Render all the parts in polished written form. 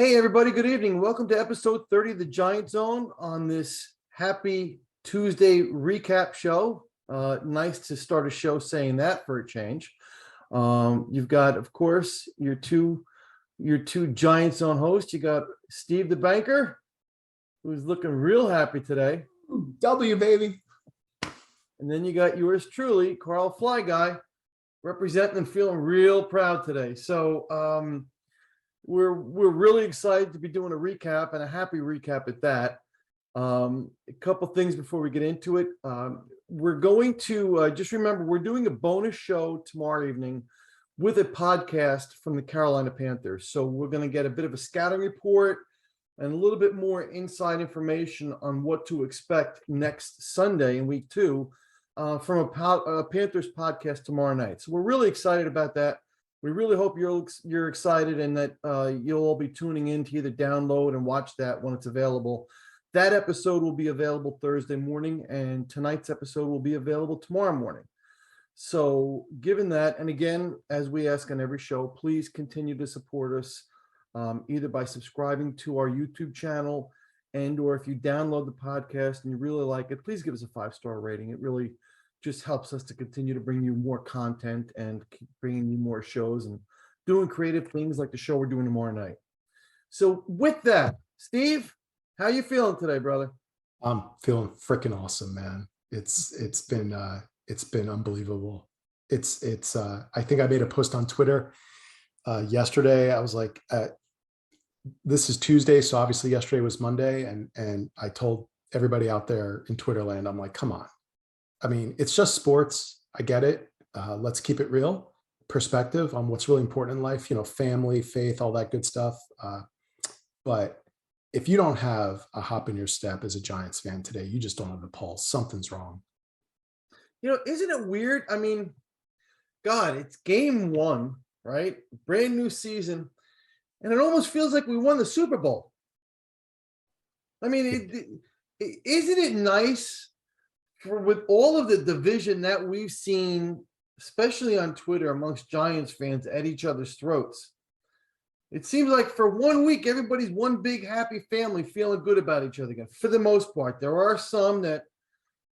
Hey, everybody. Good evening. Welcome to episode 30 of the Giant Zone on this happy Tuesday recap show. Nice to start a show saying that for a change. You've got, of course, your two Giant Zone hosts. You got Steve the Banker, who's looking real happy today. W, baby. And then you got yours truly, Carl Fly Guy, representing and feeling real proud today. So, we're really excited to be doing a recap, and a happy recap at that. A couple things before we get into it. We're going to just remember we're doing a bonus show tomorrow evening with a podcast from the Carolina Panthers. So we're going to get a bit of a scouting report and a little bit more inside information on what to expect next Sunday in week 2 from a Panthers podcast tomorrow night. So we're really excited about that. We really hope you're excited and that you'll all be tuning in to either download and watch that when it's available. That episode will be available Thursday morning, and tonight's episode will be available tomorrow morning. So given that, and again, as we ask on every show, please continue to support us either by subscribing to our YouTube channel, and or if you download the podcast and you really like it, please give us a 5-star rating. It really just helps us to continue to bring you more content and keep bringing you more shows and doing creative things like the show we're doing tomorrow night. So with that, Steve, how you feeling today, brother? I'm feeling freaking awesome, man. It's been unbelievable. I think I made a post on Twitter yesterday. I was like, this is Tuesday, so obviously yesterday was Monday, and I told everybody out there in Twitter land, I'm like, come on. I mean, it's just sports. I get it. Let's keep it real. Perspective on what's really important in life, family, faith, all that good stuff. But if you don't have a hop in your step as a Giants fan today, you just don't have the pulse. Something's wrong. Isn't it weird? I mean, God, it's game 1, right? Brand new season. And it almost feels like we won the Super Bowl. I mean, isn't it nice? With all of the division that we've seen, especially on Twitter amongst Giants fans at each other's throats, it seems like for 1 week, everybody's one big happy family feeling good about each other again. For the most part, there are some that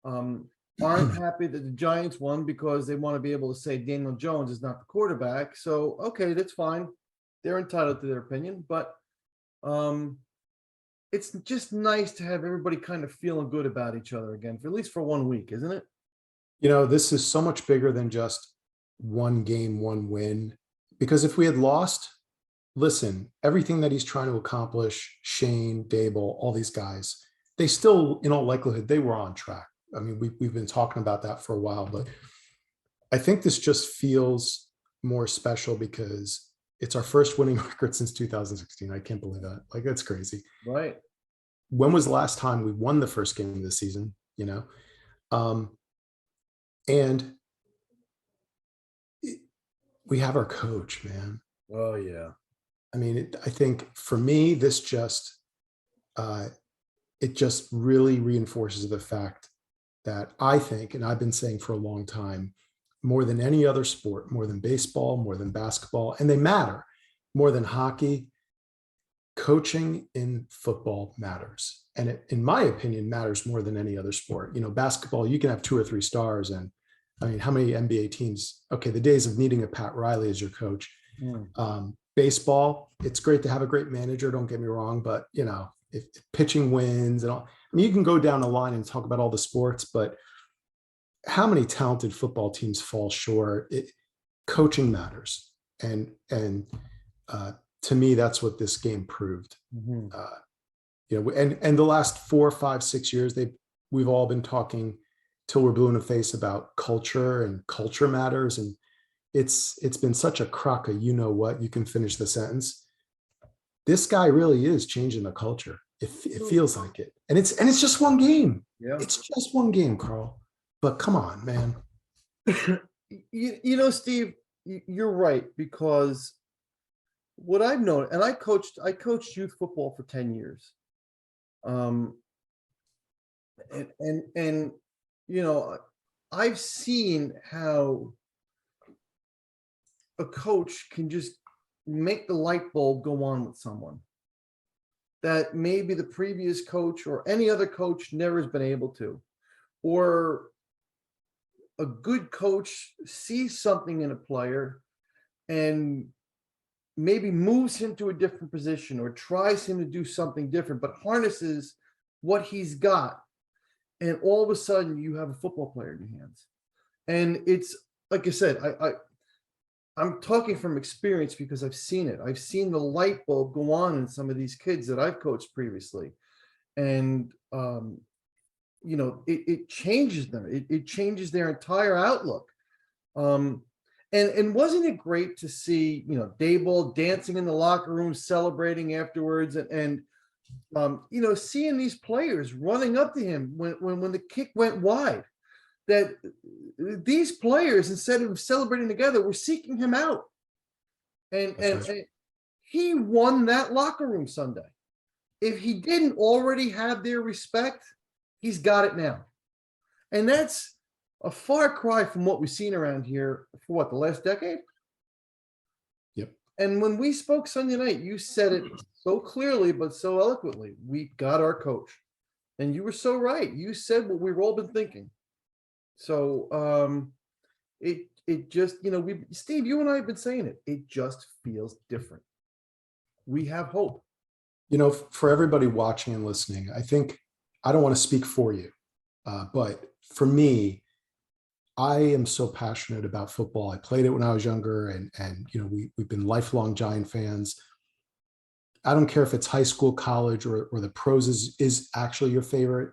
aren't happy that the Giants won because they want to be able to say Daniel Jones is not the quarterback. So, okay, that's fine. They're entitled to their opinion, but it's just nice to have everybody kind of feeling good about each other again, for at least for 1 week, isn't it? This is so much bigger than just one game, one win. Because if we had lost, listen, everything that he's trying to accomplish, Shane, Dable, all these guys, they still, in all likelihood, they were on track. I mean, we've been talking about that for a while, but I think this just feels more special because it's our first winning record since 2016. I can't believe that. Like, that's crazy. Right. When was the last time we won the first game of the season? And we have our coach, man. Oh, yeah. I mean, I think for me, this just, it just really reinforces the fact that I think, and I've been saying for a long time, more than any other sport, more than baseball, more than basketball, and they matter, more than hockey, coaching in football matters. And it, in my opinion, matters more than any other sport. Basketball, you can have 2 or 3 stars. And I mean, how many NBA teams? Okay, the days of needing a Pat Riley as your coach. Baseball, it's great to have a great manager, don't get me wrong, but if pitching wins and all, I mean, you can go down a line and talk about all the sports, but how many talented football teams fall short? Coaching matters. And to me, that's what this game proved. Mm-hmm. And the last 4, 5, 6 years, we've all been talking till we're blue in the face about culture, and culture matters. And it's been such a crock of you can finish the sentence. This guy really is changing the culture. It feels like it. And it's just one game. Yeah. It's just one game, Carl. But come on, man. Steve, you're right, because what I've known, and I coached youth football for 10 years. I've seen how a coach can just make the light bulb go on with someone. that maybe the previous coach or any other coach never has been able to, or a good coach sees something in a player and maybe moves him to a different position or tries him to do something different, but harnesses what he's got. And all of a sudden you have a football player in your hands. And it's, like I said, I'm talking from experience because I've seen it. I've seen the light bulb go on in some of these kids that I've coached previously. And, you know, it changes them. It changes their entire outlook. And wasn't it great to see, you know, Daboll dancing in the locker room, celebrating afterwards, and you know, seeing these players running up to him when the kick went wide, that these players, instead of celebrating together, were seeking him out. And he won that locker room Sunday. If he didn't already have their respect, he's got it now. And that's a far cry from what we've seen around here for what, the last decade? Yep. And when we spoke Sunday night, you said it so clearly, but so eloquently. We got our coach. And you were so right. You said what we've all been thinking. So it just, you know, Steve, you and I have been saying it. It just feels different. We have hope. You know, for everybody watching and listening, I think, I don't want to speak for you, but for me, I am so passionate about football. I played it when I was younger, and you know, we've been lifelong Giant fans. I don't care if it's high school, college, or the pros is actually your favorite.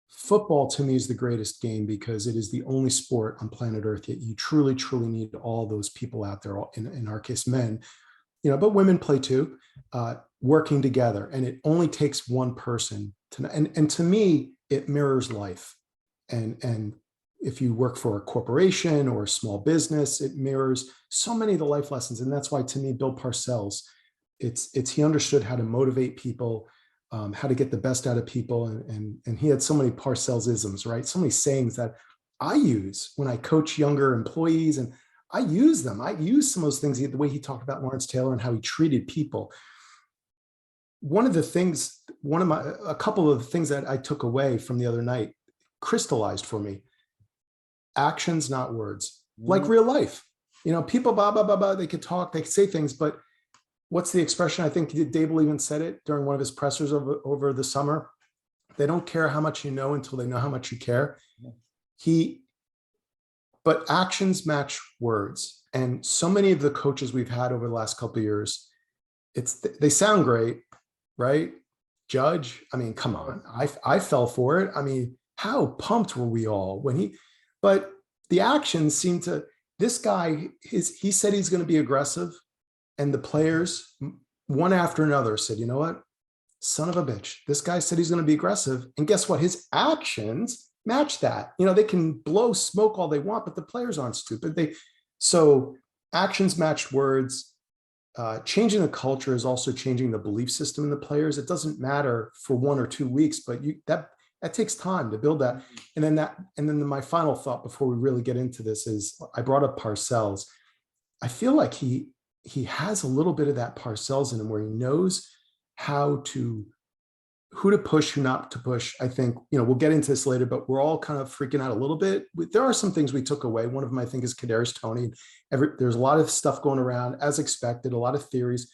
Football to me is the greatest game because it is the only sport on planet Earth that you truly, truly need all those people out there, in our case, men, you know, but women play too, working together. And it only takes one person to, and to me, it mirrors life. And if you work for a corporation or a small business, it mirrors so many of the life lessons. And that's why, to me, Bill Parcells, he understood how to motivate people, how to get the best out of people. And he had so many Parcells-isms, right? So many sayings that I use when I coach younger employees, and I use them. I use some of those things, the way he talked about Lawrence Taylor and how he treated people. A couple of the things that I took away from the other night crystallized for me: actions, not words. Like real life, you know, people, blah, blah, blah, blah, they could talk, they could say things, but what's the expression? I think Dable even said it during one of his pressers over the summer. They don't care how much you know until they know how much you care. But actions match words. And so many of the coaches we've had over the last couple of years, they sound great, right? Judge, I mean, come on, I fell for it. I mean, how pumped were we all but the actions seem to, this guy, he said he's going to be aggressive, and the players, one after another, said, you know what, son of a bitch, this guy said he's going to be aggressive. And guess what? His actions match that. You know, they can blow smoke all they want, but the players aren't stupid. So actions match words. Changing the culture is also changing the belief system in the players. It doesn't matter for 1 or 2 weeks, but that takes time to build that. And then my final thought before we really get into this is, I brought up Parcells. I feel like he has a little bit of that Parcells in him, where he knows who to push, who not to push. I think, you know, we'll get into this later, but we're all kind of freaking out a little bit. There are some things we took away. One of them, I think, is Kadarius Toney. There's a lot of stuff going around, as expected, a lot of theories.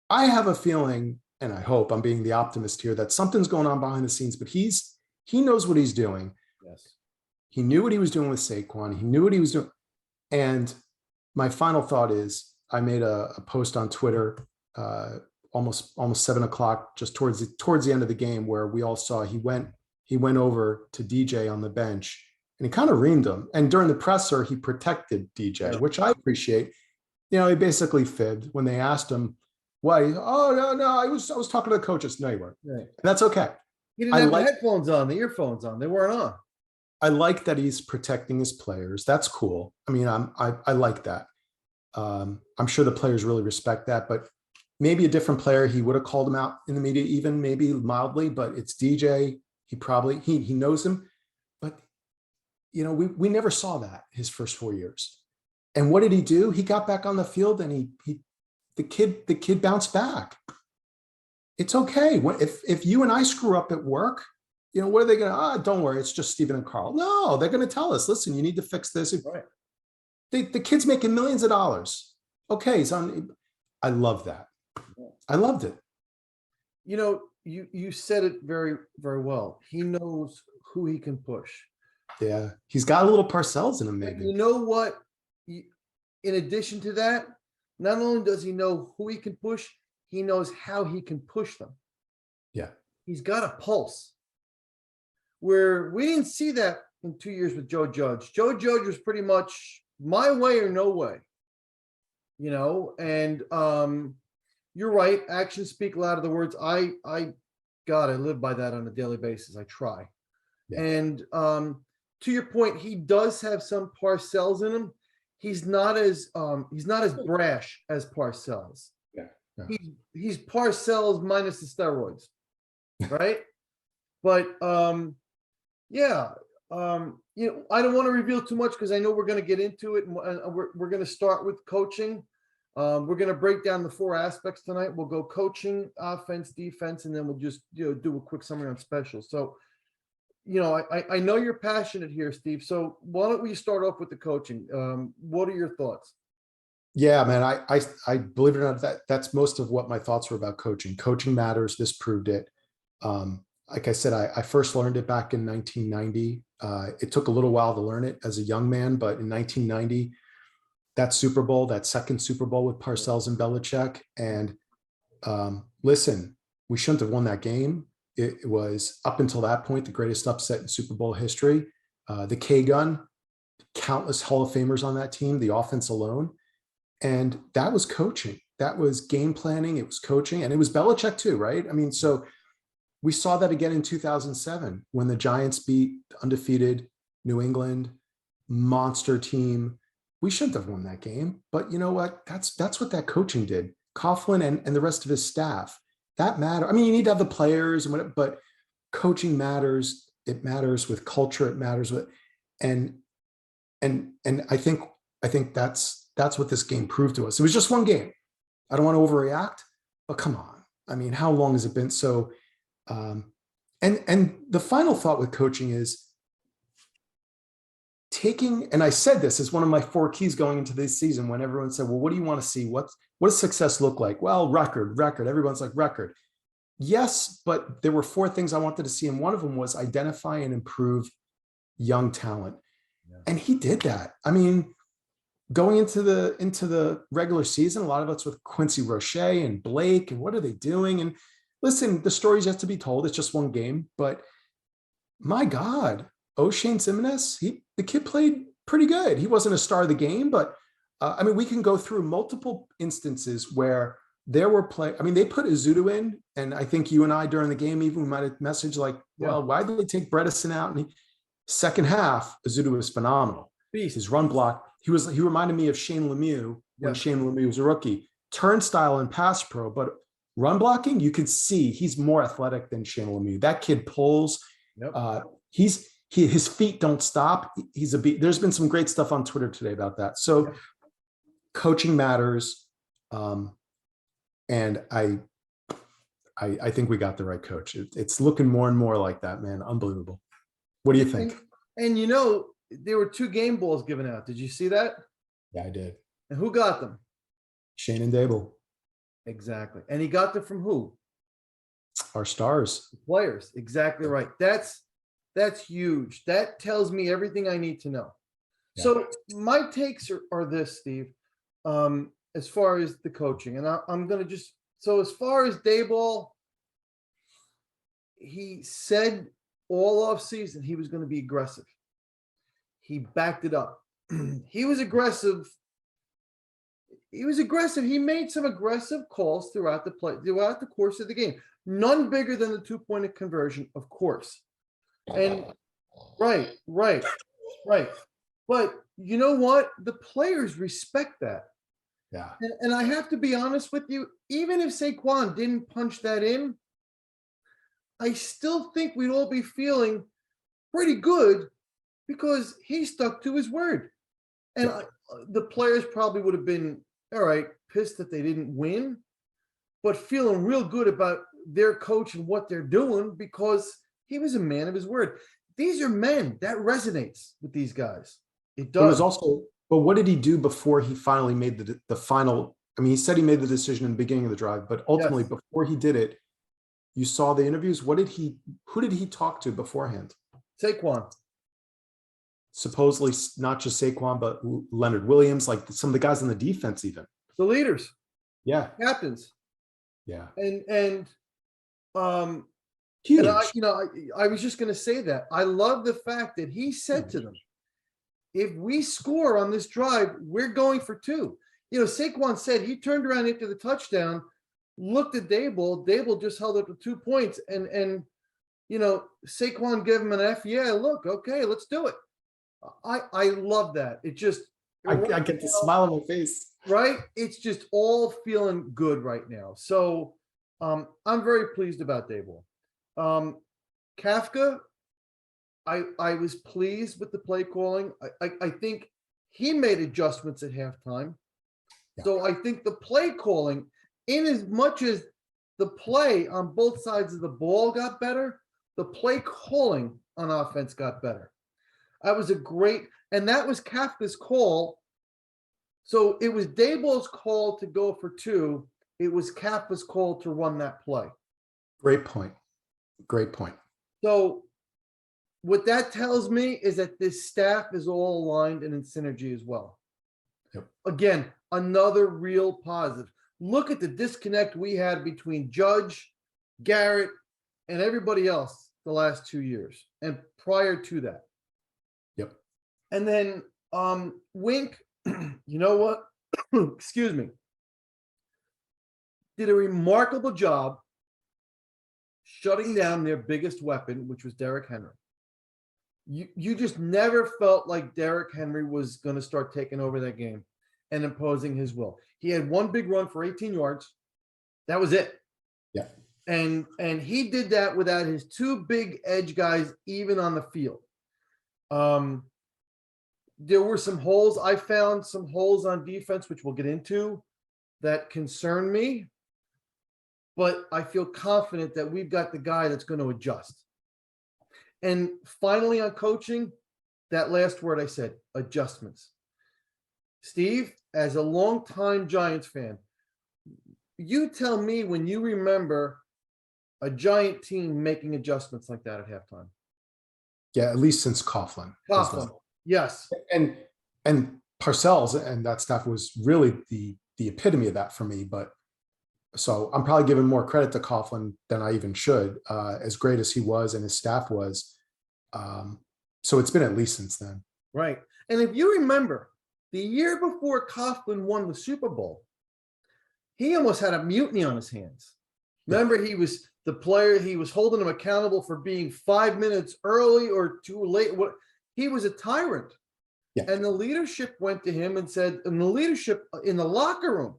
I have a feeling, and I hope I'm being the optimist here, that something's going on behind the scenes, but he knows what he's doing. Yes. He knew what he was doing with Saquon. He knew what he was doing. And my final thought is, I made a post on Twitter almost 7:00, just towards the end of the game, where we all saw he went over to DJ on the bench, and he kind of reamed him. And during the presser, he protected DJ, which I appreciate. You know, he basically fibbed when they asked him why. Oh, no, I was talking to the coaches. No, you weren't. Right. That's okay. He didn't have the headphones on, the earphones on. They weren't on. I like that he's protecting his players. That's cool. I mean, I like that. I'm sure the players really respect that, but maybe a different player, he would have called him out in the media, even maybe mildly, but it's DJ. He knows him, but you know, we never saw that his first 4 years. And what did he do? He got back on the field, and the kid bounced back. It's okay. If you and I screw up at work, what are they going to, don't worry, it's just Stephen and Carl. No, they're going to tell us, listen, you need to fix this. Right. The kid's making millions of dollars. Okay. I love that. I loved it. You said it very, very well. He knows who he can push. Yeah. He's got a little Parcells in him, maybe. You know what? In addition to that, not only does he know who he can push, he knows how he can push them. Yeah. He's got a pulse where we didn't see that in 2 years with Joe Judge. Joe Judge was pretty much my way or no way, and you're right. Actions speak louder than words. I live by that on a daily basis. I try. Yeah. And to your point, he does have some Parcells in him. He's not as brash as Parcells. Yeah. He's Parcells minus the steroids, right? But I don't want to reveal too much because I know we're going to get into it, and we're going to start with coaching. We're going to break down the 4 aspects tonight. We'll go coaching, offense, defense, and then we'll just do a quick summary on specials. So, I know you're passionate here, Steve. So why don't we start off with the coaching? What are your thoughts? Yeah, man, I believe it or not, that's most of what my thoughts were about coaching. Coaching matters. This proved it. Like I said, I first learned it back in 1990. It took a little while to learn it as a young man, but in 1990, that Super Bowl, that second Super Bowl with Parcells and Belichick, and listen, we shouldn't have won that game. It was, up until that point, the greatest upset in Super Bowl history. The K-Gun, countless Hall of Famers on that team, the offense alone. And that was coaching. That was game planning. It was coaching. And it was Belichick too, right? I mean, so we saw that again in 2007 when the Giants beat undefeated New England, monster team. We shouldn't have won that game. But you know what? That's what that coaching did. Coughlin and the rest of his staff. That matter. I mean, you need to have the players and whatever, but coaching matters. It matters with culture. It matters with, and I think that's what this game proved to us. It was just one game. I don't want to overreact, but come on. I mean, how long has it been? So, and the final thought with coaching is taking, and I said this as one of my 4 keys going into this season when everyone said, well, what do you want to see? What does success look like? Well, record. Everyone's like record. Yes, but there were 4 things I wanted to see. And one of them was identify and improve young talent. Yeah. And he did that. I mean, going into the regular season, a lot of it's with Quincy Roche and Blake and what are they doing? And listen, the story's yet to be told. It's just one game, but my God, O'Shane Ximines, the kid played pretty good. He wasn't a star of the game, but I mean, we can go through multiple instances where there were they put Ezeudu in, and I think you and I during the game, even we might have messaged like, well, why did they take Bredesen out? And second half, Ezeudu was phenomenal. Beast. His run block, he reminded me of Shane Lemieux when Shane Lemieux was a rookie. Turnstile and pass pro, but run blocking, you can see he's more athletic than Shane Lemieux. That kid pulls. Yep. His feet don't stop. He's a beat. There's been some great stuff on Twitter today about that. So coaching matters. And I think we got the right coach. It's looking more and more like that, man. Unbelievable. What do you think? And there were 2 game balls given out. Did you see that? Yeah, I did. And who got them? Shane and Dable. Exactly. And he got them from who? Our stars. The players. Exactly right. That's huge. That tells me everything I need to know. Yeah. So my takes are this, Steve, as far as the coaching. And I'm going to as far as Dayball, he said all off season he was going to be aggressive. He backed it up. He was aggressive. He made some aggressive calls throughout the course of the game. None bigger than the 2-point conversion, of course. And right. But you know what? The players respect that. Yeah. And I have to be honest with you, even if Saquon didn't punch that in, I still think we'd all be feeling pretty good because he stuck to his word. And the players probably would have been, all right, pissed that they didn't win, but feeling real good about their coach and what they're doing because he was a man of his word. These are men. That resonates with these guys. It But it was does. also, but what did he do before he finally made the final? I mean, he said he made the decision in the beginning of the drive, but ultimately Yes. before he did it, you saw the interviews. Who did he talk to beforehand? Saquon. Supposedly not just Saquon, but Leonard Williams, like some of the guys on the defense even. The leaders, Yeah. captains. Yeah. And Huge. and I was just going to say that. I love the fact that he said to them, if we score on this drive, we're going for 2. Saquon said he turned around after the touchdown, looked at Dable. Dable just held up to 2 points. And Saquon gave him an F. Yeah, look, okay, let's do it. I love that. It just. I get the smile on my face. Right? It's just all feeling good right now. So I'm very pleased about Dable. Kafka, I was pleased with the play calling. I think he made adjustments at halftime. Yeah. So I think the play calling, in as much as the play on both sides of the ball got better, the play calling on offense got better. That was and that was Kafka's call. So it was Dable's call to go for 2. It was Kafka's call to run that play. Great point. Great point. So what that tells me is that this staff is all aligned and in synergy as well. Yep. Again, another real positive. Look at the disconnect we had between Judge, Garrett, and everybody else the last 2 years and prior to that. Yep. And then Wink, you know what? Excuse me. Did a remarkable job shutting down their biggest weapon, which was Derrick Henry. You just never felt like Derrick Henry was going to start taking over that game and imposing his will. He had one big run for 18 yards. That was it. Yeah. And he did that without his 2 big edge guys even on the field. There were some holes. I found some holes on defense, which we'll get into, that concern me. But I feel confident that we've got the guy that's going to adjust. And finally on coaching, that last word I said, adjustments. Steve, as a longtime Giants fan, you tell me when you remember a Giant team making adjustments like that at halftime. Yeah, at least since Coughlin. Yes. And Parcells and that stuff was really the epitome of that for me. But so I'm probably giving more credit to Coughlin than I even should, as great as he was and his staff was. So it's been at least since then. Right. And if you remember, the year before Coughlin won the Super Bowl, he almost had a mutiny on his hands. Remember, he was the player, he was holding him accountable for being 5 minutes early or too late. He was a tyrant. Yeah. And the leadership went to him and said, and the leadership in the locker room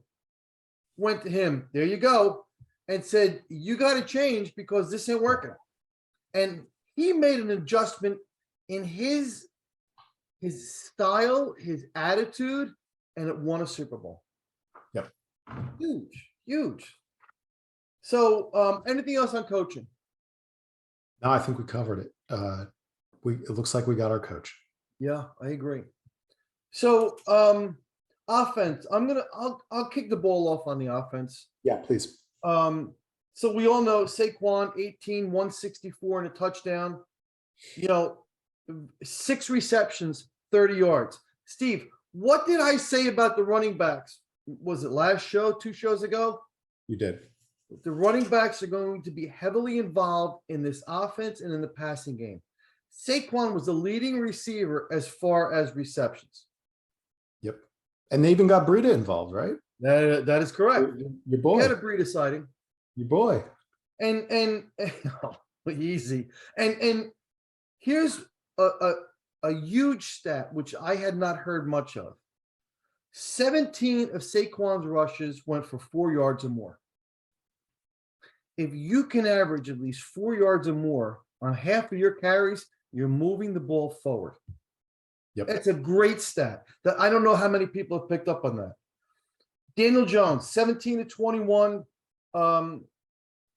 went to him, there you go, and said, you got to change because this ain't working. And he made an adjustment in his style, his attitude, and it won a Super Bowl. Yep. Huge. So anything else on coaching? No, I think we covered it. It looks like we got our coach. Yeah, I agree. So offense, I'll kick the ball off on the offense. Yeah, please. So we all know Saquon, 18, 164 and a touchdown. 6 receptions, 30 yards. Steve, what did I say about the running backs? Was it last show, 2 shows ago? You did. The running backs are going to be heavily involved in this offense and in the passing game. Saquon was the leading receiver as far as receptions. Yep. And they even got Breida involved, right? That is correct. Your boy. He had a Breida sighting. Your boy. And easy. And here's a huge stat, which I had not heard much of. 17 of Saquon's rushes went for 4 yards or more. If you can average at least 4 yards or more on half of your carries, you're moving the ball forward. Yep. That's a great stat. That I don't know how many people have picked up on that. Daniel Jones, 17 to 21,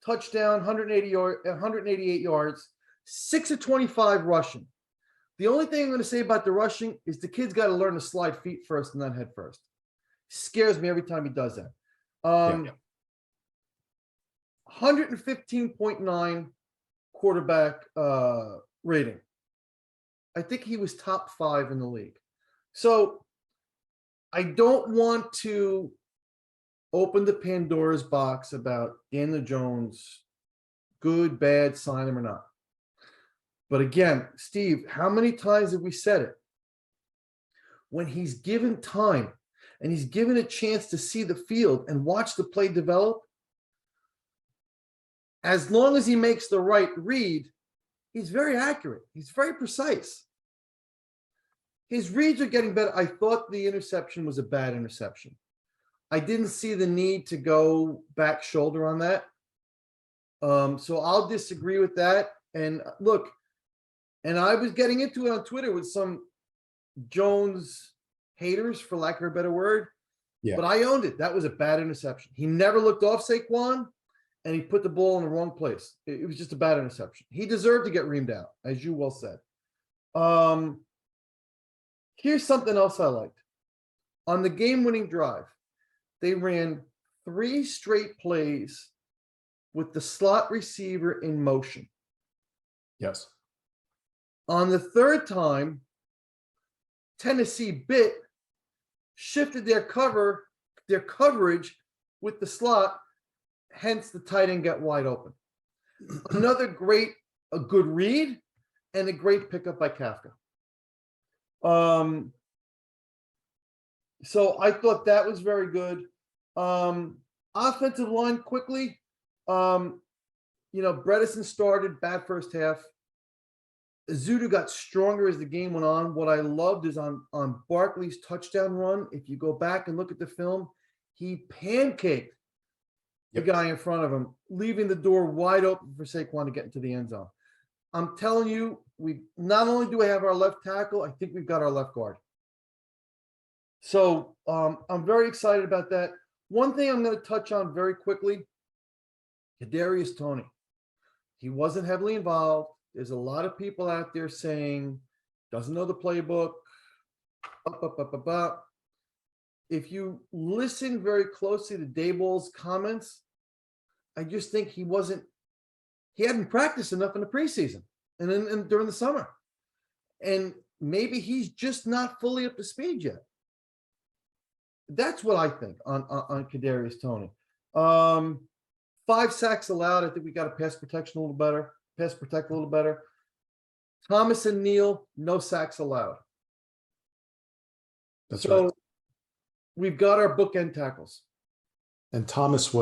touchdown, 188 yards, 6 of 25 rushing. The only thing I'm going to say about the rushing is the kid's got to learn to slide feet first and then head first. Scares me every time he does that. 115.9 quarterback rating. I think he was top 5 in the league. So I don't want to open the Pandora's box about Daniel Jones, good, bad, sign him or not. But again, Steve, how many times have we said it? When he's given time and he's given a chance to see the field and watch the play develop, as long as he makes the right read, he's very accurate. He's very precise. His reads are getting better. I thought the interception was a bad interception. I didn't see the need to go back shoulder on that. So I'll disagree with that. And look, and I was getting into it on Twitter with some Jones haters, for lack of a better word. Yeah. But I owned it. That was a bad interception. He never looked off Saquon, and he put the ball in the wrong place. It was just a bad interception. He deserved to get reamed out, as you well said. Here's something else I liked. On the game-winning drive, they ran 3 straight plays with the slot receiver in motion. Yes. On the third time, Tennessee shifted their coverage with the slot, hence the tight end got wide open. Another a good read and a great pickup by Kafka. So I thought that was very good. Offensive line quickly. Bredesen started bad first half. Zudu got stronger as the game went on. What I loved is on Barkley's touchdown run, if you go back and look at the film, he pancaked the guy in front of him, leaving the door wide open for Saquon to get into the end zone. I'm telling you, we not only do we have our left tackle, I think we've got our left guard. So I'm very excited about that. One thing I'm going to touch on very quickly, Kadarius Toney. He wasn't heavily involved. There's a lot of people out there saying, doesn't know the playbook. If you listen very closely to Daboll's comments, I just think he hadn't practiced enough in the preseason and then during the summer. And maybe he's just not fully up to speed yet. That's what I think on Kadarius Toney. 5 sacks allowed. I think we got to pass protect a little better. Thomas and Neal, no sacks allowed. That's right. We've got our bookend tackles. And Thomas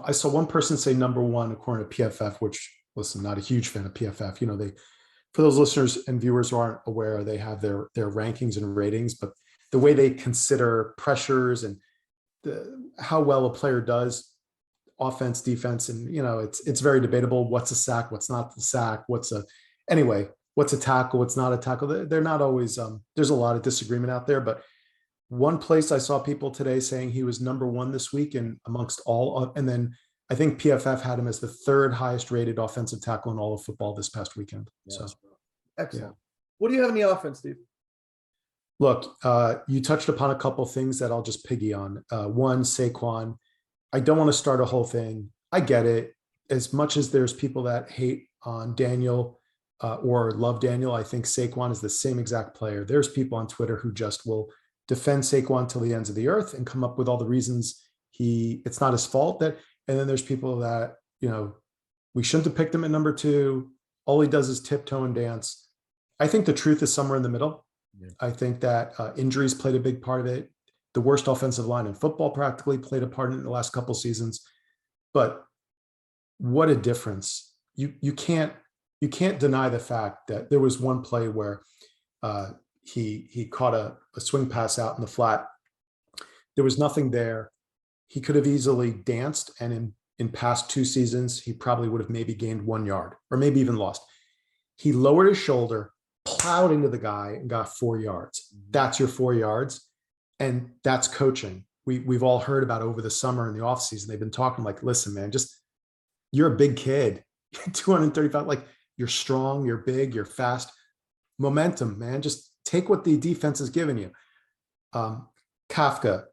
I saw one person say number 1 according to PFF, which, listen, not a huge fan of PFF. For those listeners and viewers who aren't aware, they have their rankings and ratings, but the way they consider pressures and how well a player does, offense, defense, and it's very debatable. What's a sack? What's not the sack? What's a tackle? What's not a tackle? They're not always. There's a lot of disagreement out there, but one place I saw people today saying he was number 1 this week and amongst all, and then I think PFF had him as the 3rd highest rated offensive tackle in all of football this past weekend. Yeah. So excellent. Yeah. What do you have in the offense, Steve? Look, you touched upon a couple things that I'll just piggy on. One, Saquon. I don't want to start a whole thing. I get it. As much as there's people that hate on Daniel or love Daniel, I think Saquon is the same exact player. There's people on Twitter who just will defend Saquon till the ends of the earth and come up with all the reasons it's not his fault. And then there's people that, we shouldn't have picked him at number 2. All he does is tiptoe and dance. I think the truth is somewhere in the middle. Yeah. I think that injuries played a big part of it. The worst offensive line in football practically played a part in the last couple of seasons. But what a difference. You can't deny the fact that there was one play where he caught a swing pass out in the flat. There was nothing there. He could have easily danced, and in past 2 seasons, he probably would have maybe gained 1 yard or maybe even lost. He lowered his shoulder, plowed into the guy, and got 4 yards. That's your 4 yards. And that's coaching. We've all heard about over the summer and the offseason. They've been talking like, listen, man, just You're a big kid, 235. Like, you're strong, you're big, you're fast. Momentum, man. Just take what the defense is giving you. Kafka,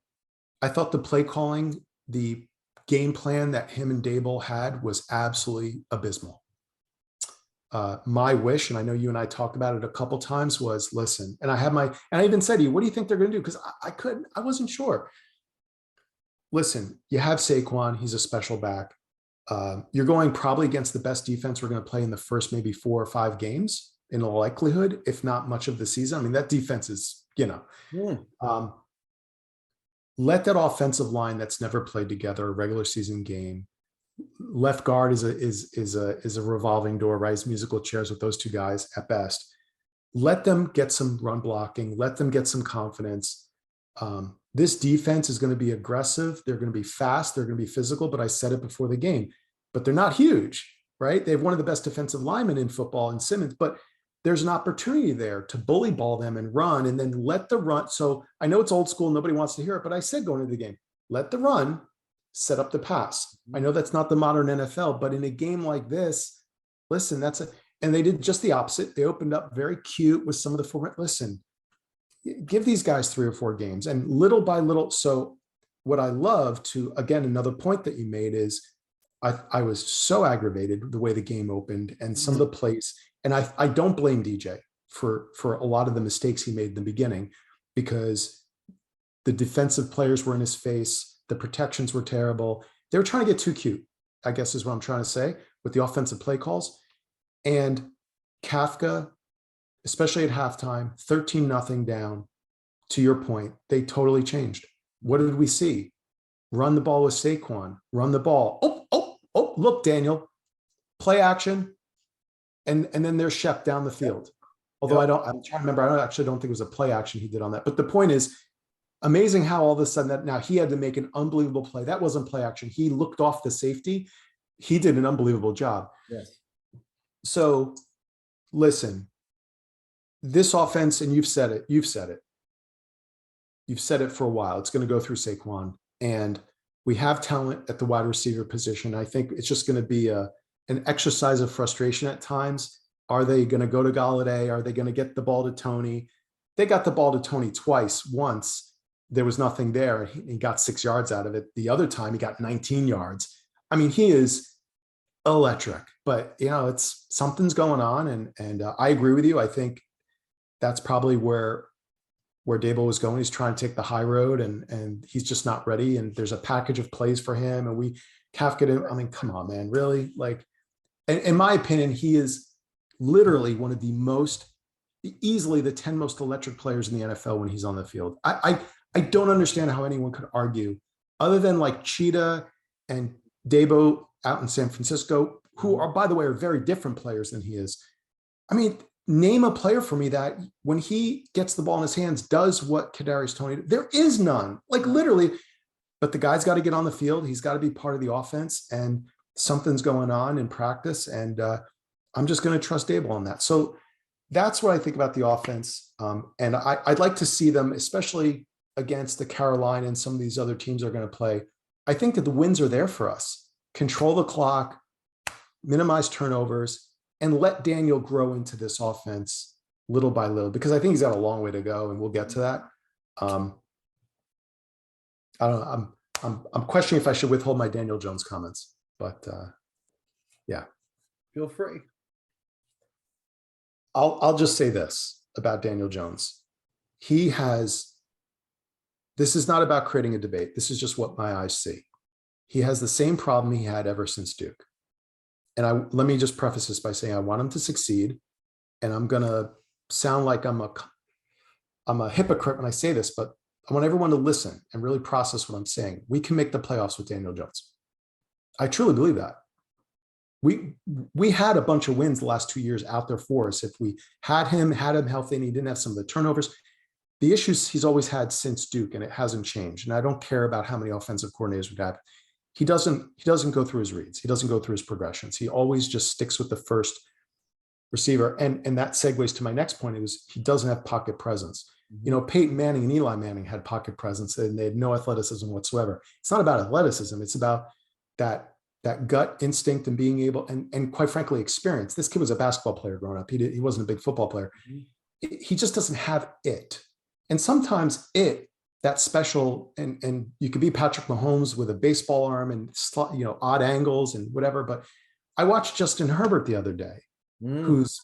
I thought the play calling, the game plan that him and Dable had was absolutely abysmal. My wish, and I know you and I talked about it a couple times, was listen, and I even said to you, what do you think they're going to do? Because I wasn't sure. Listen, you have Saquon, he's a special back. You're going probably against the best defense we're going to play in the first maybe 4 or 5 games in all likelihood, if not much of the season. I mean, that defense is, let that offensive line that's never played together a regular season game. Left guard is a revolving door, right? It's musical chairs with those 2 guys at best. Let them get some run blocking. Let them get some confidence. This defense is going to be aggressive. They're going to be fast. They're going to be physical. But I said it before the game. But they're not huge, right? They have one of the best defensive linemen in football in Simmons. But there's an opportunity there to bully ball them and run, and then let the run. So I know it's old school. Nobody wants to hear it. But I said going into the game, let the run set up the pass. I know that's not the modern NFL, but in a game like this, listen, and they did just the opposite. They opened up very cute with some of the format. Listen, give these guys 3 or 4 games, and little by little. So what I love to, again, another point that you made is I was so aggravated the way the game opened and some of the plays. And I don't blame DJ for a lot of the mistakes he made in the beginning, because the defensive players were in his face. The protections were terrible. They were trying to get too cute, I guess is what I'm trying to say, with the offensive play calls. And Kafka, especially at halftime, 13-0 down, to your point, they totally changed. What did we see? Run the ball with Saquon, run the ball. Oh, look, Daniel, play action. And then there's Shep down the field. Although I'm trying to remember, I don't think it was a play action he did on that. But the point is, amazing how all of a sudden that now he had to make an unbelievable play. That wasn't play action. He looked off the safety. He did an unbelievable job. Yes. So listen, this offense, and you've said it for a while. It's going to go through Saquon, and we have talent at the wide receiver position. I think it's just going to be an exercise of frustration at times. Are they going to go to Galladay? Are they going to get the ball to Tony? They got the ball to Tony twice. Once there was nothing there. He got 6 yards out of it. The other time he got 19 yards. I mean, he is electric, but it's something's going on. And I agree with you. I think that's probably where Dable was going. He's trying to take the high road, and he's just not ready. And there's a package of plays for him. And Kafka, I mean, come on, man, really? Like, in my opinion, he is literally one of easily the 10 most electric players in the NFL when he's on the field. I don't understand how anyone could argue, other than like Cheetah and Dabo out in San Francisco, who are, by the way, are very different players than he is. I mean, name a player for me that when he gets the ball in his hands does what Kadarius Toney did. There is none, like literally. But the guy's got to get on the field. He's got to be part of the offense, and something's going on in practice. And I'm just going to trust Dable on that. So that's what I think about the offense. And I'd like to see them, especially against the Carolina and some of these other teams are going to play. I think that the wins are there for us. Control the clock, minimize turnovers, and let Daniel grow into this offense little by little, because I think he's got a long way to go, and we'll get to that. I don't know. I'm questioning if I should withhold my Daniel Jones comments, but yeah. Feel free. I'll just say this about Daniel Jones. This is not about creating a debate. This is just what my eyes see. He has the same problem he had ever since Duke. And let me just preface this by saying I want him to succeed, and I'm going to sound like I'm a hypocrite when I say this, but I want everyone to listen and really process what I'm saying. We can make the playoffs with Daniel Jones. I truly believe that. We had a bunch of wins the last 2 years out there for us. If we had him healthy and he didn't have some of the turnovers, the issues he's always had since Duke, and it hasn't changed. And I don't care about how many offensive coordinators we've had. He doesn't go through his reads. He doesn't go through his progressions. He always just sticks with the first receiver. And that segues to my next point. He doesn't have pocket presence. Peyton Manning and Eli Manning had pocket presence, and they had no athleticism whatsoever. It's not about athleticism. It's about that that gut instinct and being able, and quite frankly, experience. This kid was a basketball player growing up. He wasn't a big football player. He just doesn't have it. And sometimes that special, and you could be Patrick Mahomes with a baseball arm and odd angles and whatever. But I watched Justin Herbert the other day, who's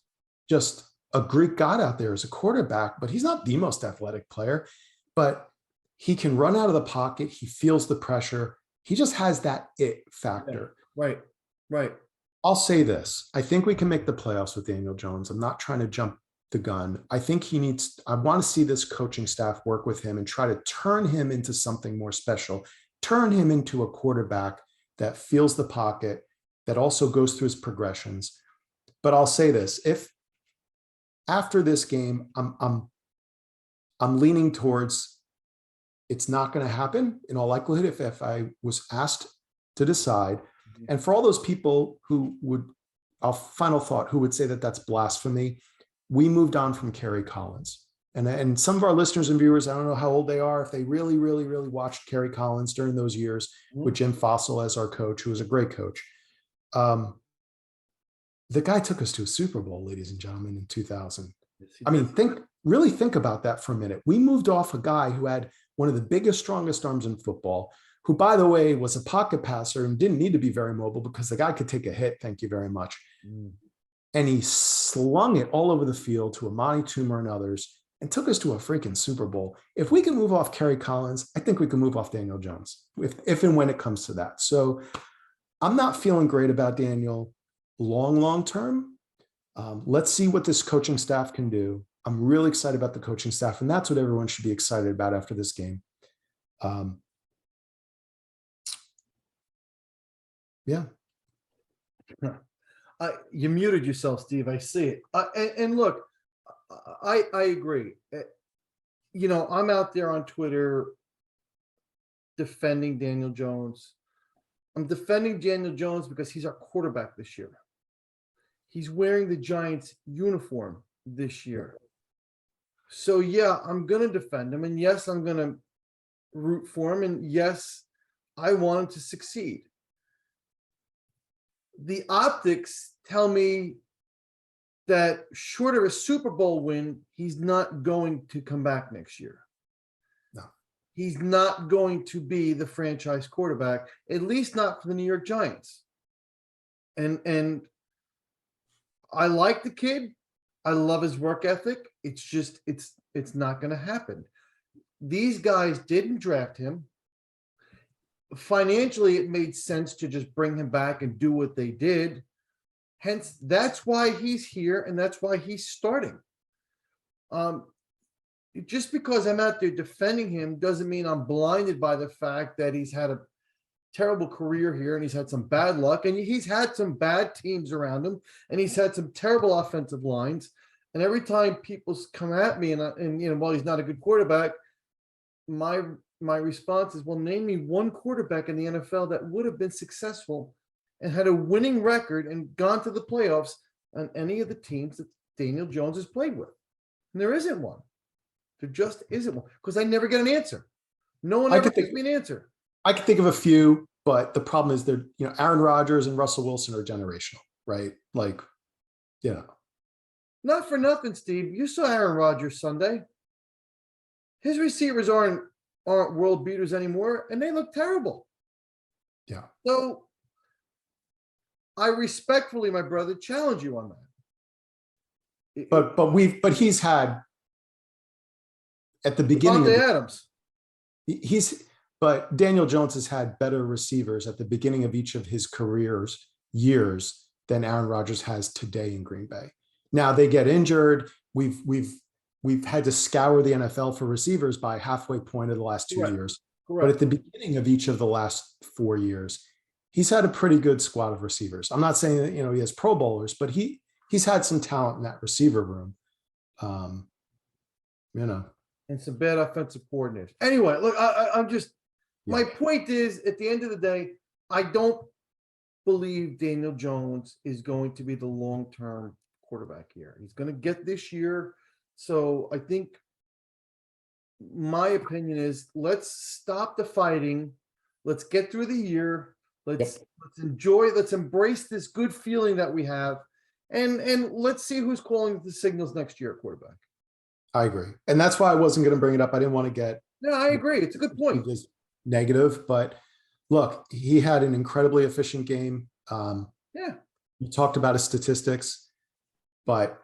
just a Greek god out there as a quarterback, but he's not the most athletic player, but he can run out of the pocket. He feels the pressure. He just has that it factor. Yeah, right. I'll say this. I think we can make the playoffs with Daniel Jones. I'm not trying to jump the gun. I think I want to see this coaching staff work with him and try to turn him into something more special, turn him into a quarterback that feels the pocket, that also goes through his progressions. But I'll say this, if after this game, I'm leaning towards it's not going to happen in all likelihood if I was asked to decide. And for all those people who would, our final thought, who would say that that's blasphemy, we moved on from Carrie Collins. And some of our listeners and viewers, I don't know how old they are, if they really, really, really watched Carrie Collins during those years with Jim Fossil as our coach, who was a great coach. The guy took us to a Super Bowl, ladies and gentlemen, in 2000. I mean, really think about that for a minute. We moved off a guy who had one of the biggest, strongest arms in football, who, by the way, was a pocket passer and didn't need to be very mobile because the guy could take a hit. Thank you very much. And he slung it all over the field to Amani Toomer and others and took us to a freaking Super Bowl. If we can move off Carrie Collins, I think we can move off Daniel Jones, if and when it comes to that. So I'm not feeling great about Daniel long term. Let's see what this coaching staff can do. I'm really excited about the coaching staff, and that's what everyone should be excited about after this game. Yeah. You muted yourself, Steve. I see it. And look, I agree. I'm out there on Twitter defending Daniel Jones. I'm defending Daniel Jones because he's our quarterback this year. He's wearing the Giants uniform this year. So yeah, I'm going to defend him. And yes, I'm going to root for him. And yes, I want him to succeed. The optics tell me that short of a Super Bowl win, he's not going to come back next year. No. He's not going to be the franchise quarterback, at least not for the New York Giants. And I like the kid. I love his work ethic. It's just, it's not going to happen. These guys didn't draft him. Financially, it made sense to just bring him back and do what they did. Hence, that's why he's here, and that's why he's starting. Just because I'm out there defending him doesn't mean I'm blinded by the fact that he's had a terrible career here and he's had some bad luck and he's had some bad teams around him and he's had some terrible offensive lines. And every time people come at me and while he's not a good quarterback, my response is, well, name me one quarterback in the NFL that would have been successful and had a winning record and gone to the playoffs on any of the teams that Daniel Jones has played with. And there isn't one. There just isn't one, because I never get an answer. No one ever gives me an answer. I can think of a few, but the problem is they're, Aaron Rodgers and Russell Wilson are generational, right? Not for nothing, Steve. You saw Aaron Rodgers Sunday. His receivers aren't world beaters anymore, and they look terrible. Yeah. So I respectfully, my brother, challenge you on that. But he's had at the beginning Devontae Adams. But Daniel Jones has had better receivers at the beginning of each of his years than Aaron Rodgers has today in Green Bay. Now they get injured. We've had to scour the NFL for receivers by halfway point of the last 2 years. Correct. But at the beginning of each of the last 4 years, he's had a pretty good squad of receivers. I'm not saying that, he has Pro Bowlers, but he's had some talent in that receiver room. And some bad offensive coordinators. Anyway, look, I'm just, my point is, at the end of the day, I don't believe Daniel Jones is going to be the long-term quarterback here. He's going to get this year. So I think my opinion is, let's stop the fighting. Let's get through the year. Let's enjoy, let's embrace this good feeling that we have. And let's see who's calling the signals next year at quarterback. I agree. And that's why I wasn't going to bring it up. I didn't want to get No, I agree. It's a good point. just negative, but look, he had an incredibly efficient game. Yeah. You talked about his statistics, but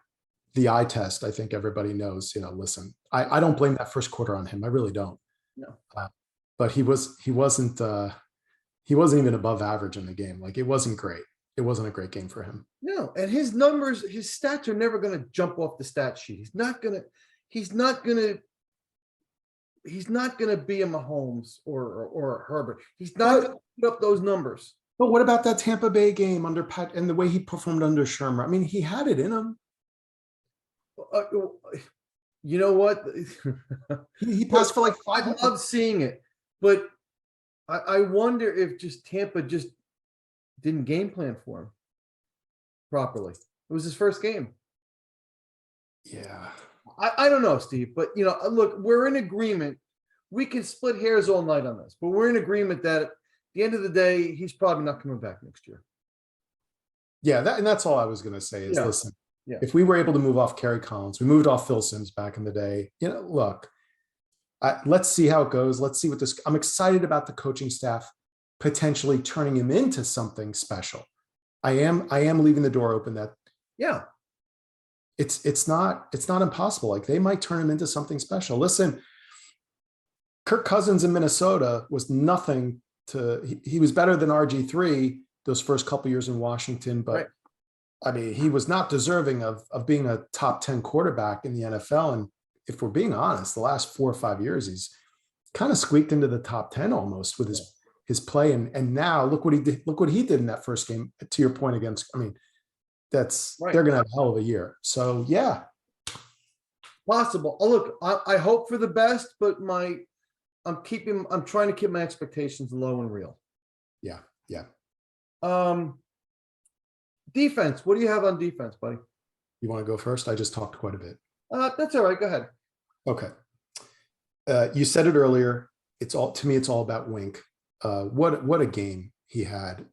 the eye test, I think everybody knows, listen, I don't blame that first quarter on him. I really don't. No. But he wasn't even above average in the game. Like, it wasn't great. It wasn't a great game for him. No, and his numbers, his stats are never going to jump off the stat sheet. He's not going to be a Mahomes or a Herbert. He's not going to put up those numbers. But what about that Tampa Bay game under Pat and the way he performed under Shermer? I mean, he had it in him. You know what? He passed for like I love seeing it, but I wonder if just Tampa just didn't game plan for him properly. It was his first game. Yeah. I don't know, Steve, but look, we're in agreement. We can split hairs all night on this, but we're in agreement that at the end of the day, he's probably not coming back next year. Yeah, that's all I was going to say is, listen, yeah. If we were able to move off Carrie Collins, we moved off Phil Simms back in the day, look, let's see how it goes. Let's see what I'm excited about the coaching staff potentially turning him into something special. I am leaving the door open that it's not impossible. Like, they might turn him into something special. Listen, Kirk Cousins in Minnesota was nothing he was better than RG3 those first couple years in Washington, but right. I mean, he was not deserving of being a top 10 quarterback in the NFL. And if we're being honest, the last 4 or 5 years, he's kind of squeaked into the top 10 almost with his play. And now look what he did. Look what he did in that first game, to your point against, I mean, that's right. They're going to have a hell of a year. So yeah. Possible. Oh, look, I hope for the best, but I'm trying to keep my expectations low and real. Yeah. Yeah. Defense. What do you have on defense, buddy? You want to go first? I just talked quite a bit. That's all right. Go ahead. Okay. You said it earlier. To me, it's all about Wink. What a game he had.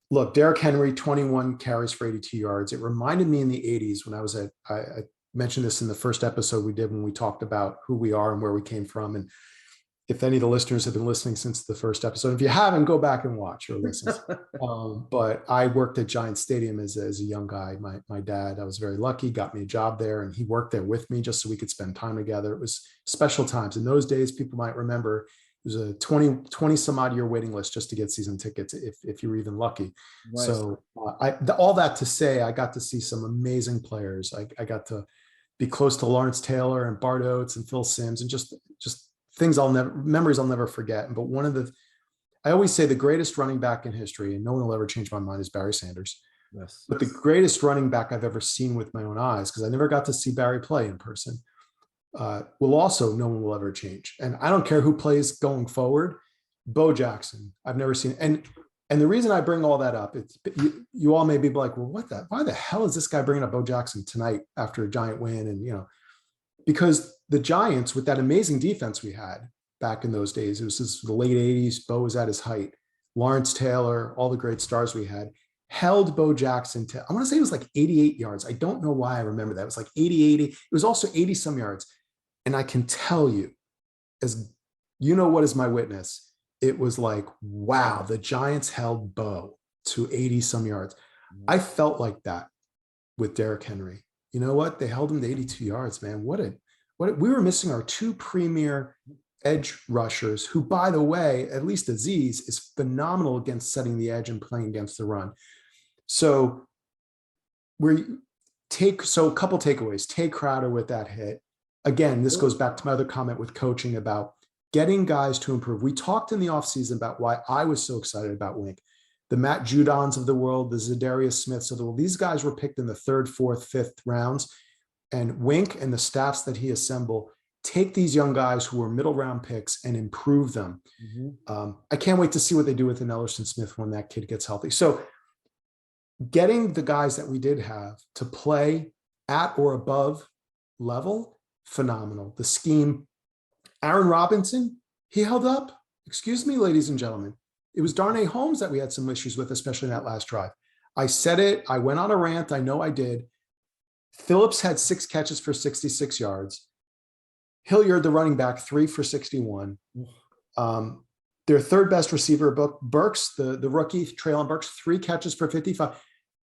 Look, Derrick Henry, 21 carries for 82 yards. It reminded me in the 80s when I mentioned this in the first episode we did when we talked about who we are and where we came from. And if any of the listeners have been listening since the first episode, if you haven't, go back and watch or listen. But I worked at Giant Stadium as a young guy. My dad, I was very lucky, got me a job there, and he worked there with me just so we could spend time together. It was special times. In those days, people might remember, it was a 20 some odd year waiting list just to get season tickets if you were even lucky. Nice. So all that to say, I got to see some amazing players. I got to be close to Lawrence Taylor and Bart Oates and Phil Simms, and just things memories I'll never forget. But I always say the greatest running back in history, and no one will ever change my mind, is Barry Sanders. Yes. But the greatest running back I've ever seen with my own eyes, because I never got to see Barry play in person, no one will ever change. And I don't care who plays going forward. Bo Jackson, I've never seen. And the reason I bring all that up, you all may be like, well, why the hell is this guy bringing up Bo Jackson tonight after a Giant win? And, because the Giants, with that amazing defense we had back in those days, it was the late 80s, Bo was at his height. Lawrence Taylor, all the great stars we had, held Bo Jackson to, I want to say it was like 88 yards. I don't know why I remember that. It was like 80. It was also 80 some yards. And I can tell you, as you know, what is my witness? It was like, wow, the Giants held Bo to 80 some yards. I felt like that with Derrick Henry. You know what? They held him to 82 yards, man. We were missing our two premier edge rushers, who, by the way, at least Aziz is phenomenal against setting the edge and playing against the run. So a couple takeaways. Tay Crowder with that hit. Again, this goes back to my other comment with coaching about getting guys to improve. We talked in the offseason about why I was so excited about Wink. The Matt Judons of the world, the Zadarius Smiths of the world. These guys were picked in the 3rd, 4th, 5th rounds. And Wink and the staffs that he assembled take these young guys who were middle round picks and improve them. Mm-hmm. I can't wait to see what they do with an Ellerson Smith when that kid gets healthy. So getting the guys that we did have to play at or above level, phenomenal. The scheme, Aaron Robinson, he held up. Excuse me, ladies and gentlemen. It was Darnay Holmes that we had some issues with, especially in that last drive. I said it. I went on a rant. I know I did. Phillips had 6 catches for 66 yards. Hilliard, the running back, 3 for 61. Their third best receiver, Burks, the rookie, Traylon Burks, 3 catches for 55.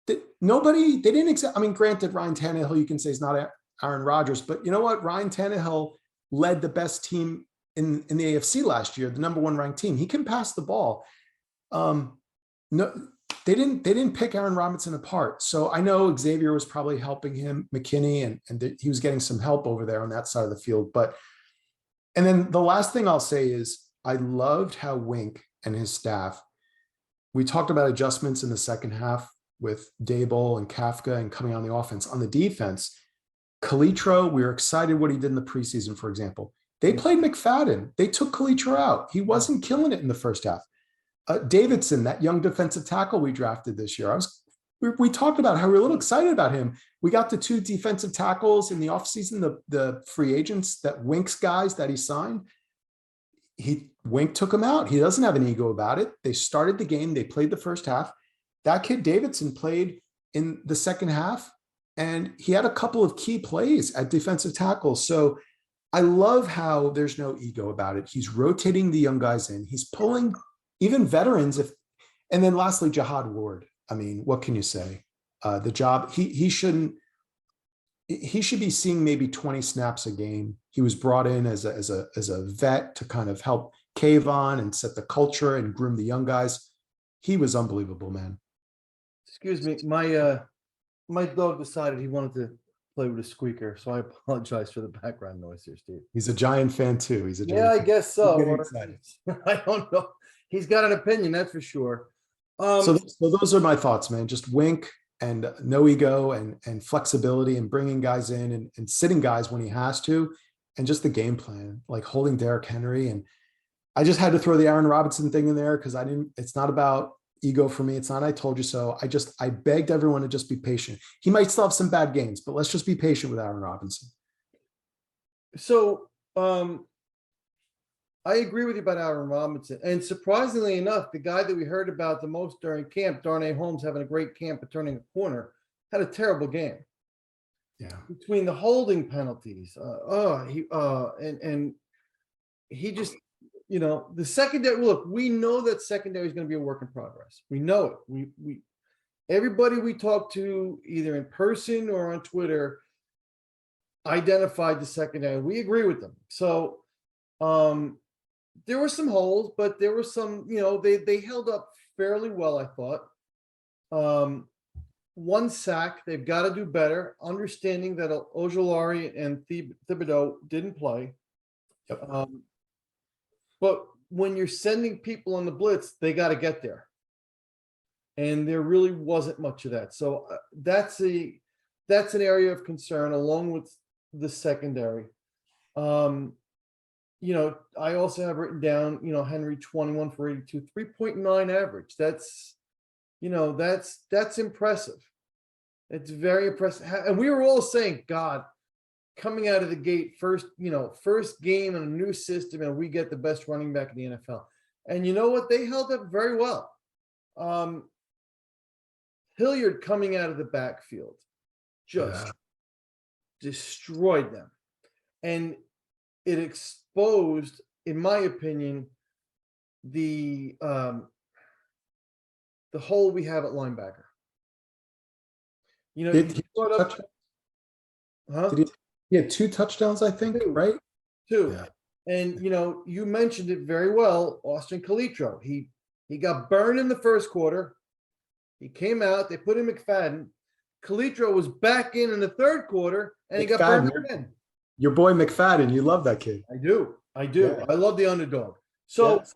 They didn't, I mean, granted, Ryan Tannehill, you can say is not Aaron Rodgers, but you know what? Ryan Tannehill led the best team in the AFC last year, the number 1 ranked team. He can pass the ball. No, they didn't pick Aaron Robinson apart. So I know Xavier was probably helping him, McKinney, and he was getting some help over there on that side of the field. And then the last thing I'll say is I loved how Wink and his staff, we talked about adjustments in the second half with Dable and Kafka and coming on the offense. On the defense, Calitro, we were excited what he did in the preseason, for example. They played McFadden. They took Calitro out. He wasn't killing it in the first half. Davidson, that young defensive tackle we drafted this year, we talked about how we were a little excited about him. We got the 2 defensive tackles in the offseason, the free agents, that Wink's guys that he signed. Wink took him out. He doesn't have an ego about it. They started the game. They played the first half. That kid Davidson played in the second half, and he had a couple of key plays at defensive tackle. So I love how there's no ego about it. He's rotating the young guys in. He's pulling even veterans. And then lastly, Jihad Ward. I mean, what can you say? The job, he should be seeing maybe 20 snaps a game. He was brought in as a vet to kind of help cave on and set the culture and groom the young guys. He was unbelievable, man. Excuse me, my dog decided he wanted to play with a squeaker, so I apologize for the background noise here, Steve. He's a Giant fan too. He's a Giant I fan. guess so. Excited. I don't know. He's got an opinion, that's for sure. So those are my thoughts, man. Just Wink and no ego and flexibility and bringing guys in and sitting guys when he has to, and just the game plan, like holding Derrick Henry. And I just had to throw the Aaron Robinson thing in there because it's not about ego for me. It's not, I told you so. I begged everyone to just be patient. He might still have some bad games, but let's just be patient with Aaron Robinson. So I agree with you about Aaron Robinson. And surprisingly enough, the guy that we heard about the most during camp, Darnay Holmes, having a great camp at turning a corner, had a terrible game. Yeah. Between the holding penalties, he just, the secondary, look, we know that secondary is going to be a work in progress. We know it. We everybody we talked to, either in person or on Twitter, identified the secondary. We agree with them. So there were some holes, but there were some, they held up fairly well, I thought. 1 sack, they've got to do better, understanding that Ojulari and Thibodeau didn't play. Yep. But when you're sending people on the blitz, they got to get there. And there really wasn't much of that. So that's an area of concern along with the secondary. I also have written down, Henry 21 for 82, 3.9 average. That's impressive. It's very impressive. And we were all saying, God, coming out of the gate, first game in a new system, and we get the best running back in the NFL. And you know what? They held up very well. Hilliard coming out of the backfield just destroyed them. And it exposed, in my opinion, the hole we have at linebacker. He had 2 touchdowns, I think, right? 2. Yeah. And you mentioned it very well, Austin Calitro. He got burned in the first quarter. He came out, they put in McFadden. Calitro was back in the third quarter, and he got burned again. Your boy McFadden, you love that kid. I do. Yeah. I love the underdog. So, yes.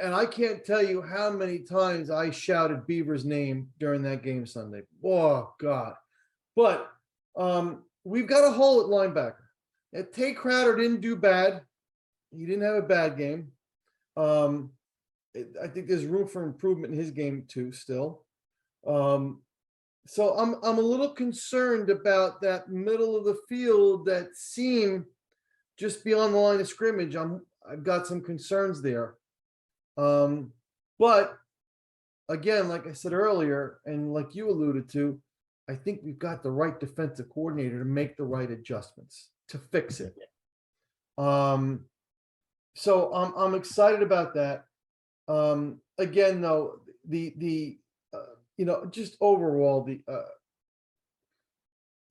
And I can't tell you how many times I shouted Beaver's name during that game Sunday. Oh, God. But we've got a hole at linebacker. Tay Crowder didn't do bad. He didn't have a bad game. I think there's room for improvement in his game too still. So I'm a little concerned about that middle of the field that seam just beyond the line of scrimmage. I've got some concerns there. But again, like I said earlier, and like you alluded to, I think we've got the right defensive coordinator to make the right adjustments to fix it. So I'm excited about that. Again, though, just overall,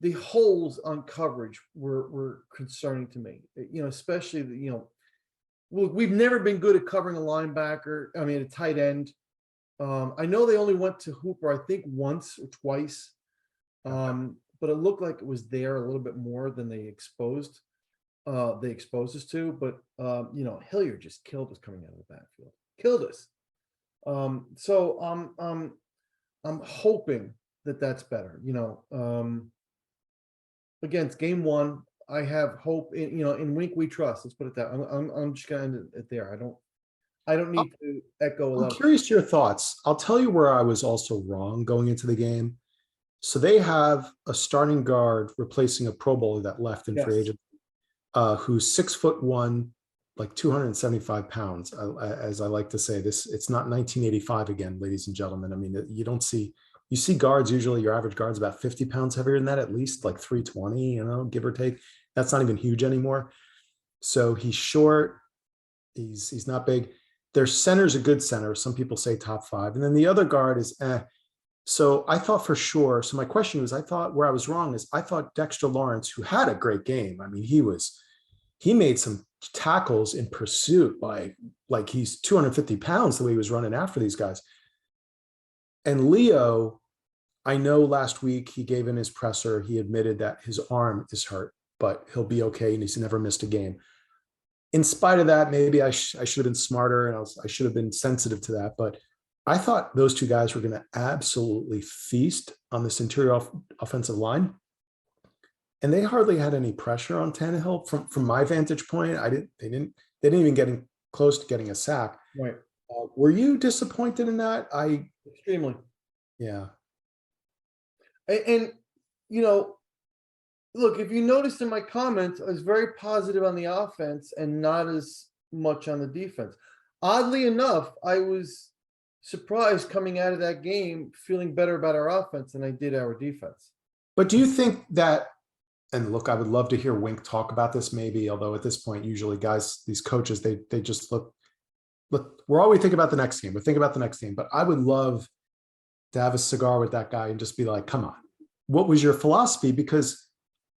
the holes on coverage were concerning to me. Especially we've never been good at covering a linebacker. I mean, a tight end. I know they only went to Hooper, I think, once or twice, but it looked like it was there a little bit more than they exposed us to. But Hilliard just killed us coming out of the backfield, killed us. So I'm hoping that that's better. Against game one, I have hope. In Wink we trust. Let's put it that. I'm just gonna end it there. I don't need to echo a lot. I'm curious to your thoughts. I'll tell you where I was also wrong going into the game. So they have a starting guard replacing a Pro Bowler that left in free agency, who's 6'1", like 275 pounds. As I like to say, it's not 1985 again, ladies and gentlemen. I mean, you see guards, usually your average guard's about 50 pounds heavier than that, at least like 320, give or take. That's not even huge anymore. So he's short. He's not big. Their center's a good center. Some people say top 5. And then the other guard is So I thought for sure. So my question was, where I was wrong is I thought Dexter Lawrence, who had a great game. I mean, he made some tackles in pursuit, like he's 250 pounds the way he was running after these guys. And Leo, I know last week he gave in his presser, he admitted that his arm is hurt, but he'll be okay and he's never missed a game. In spite of that, maybe I should have been smarter and I should have been sensitive to that. But I thought those two guys were going to absolutely feast on this interior offensive line. And they hardly had any pressure on Tannehill from my vantage point. They didn't even get close to getting a sack. Right. Were you disappointed in that? Extremely. Yeah. And look, if you noticed in my comments, I was very positive on the offense and not as much on the defense. Oddly enough, I was surprised coming out of that game feeling better about our offense than I did our defense. But do you think that, and look, I would love to hear Wink talk about this maybe, although at this point, usually guys, these coaches, they just look, we're always thinking about the next game. We're thinking about the next game, but I would love to have a cigar with that guy and just be like, come on, what was your philosophy? Because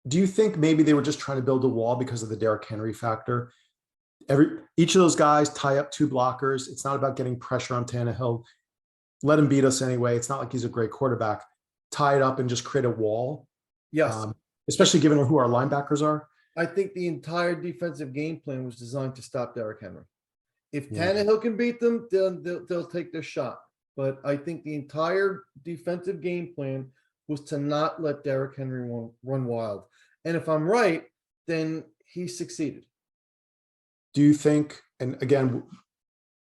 do you think maybe they were just trying to build a wall because of the Derrick Henry factor? Each of those guys tie up 2 blockers. It's not about getting pressure on Tannehill. Let him beat us anyway. It's not like he's a great quarterback. Tie it up and just create a wall. Yes. Especially given who our linebackers are. I think the entire defensive game plan was designed to stop Derrick Henry. If Tannehill can beat them, they'll take their shot. But I think the entire defensive game plan was to not let Derrick Henry run wild. And if I'm right, then he succeeded. Do you think, and again,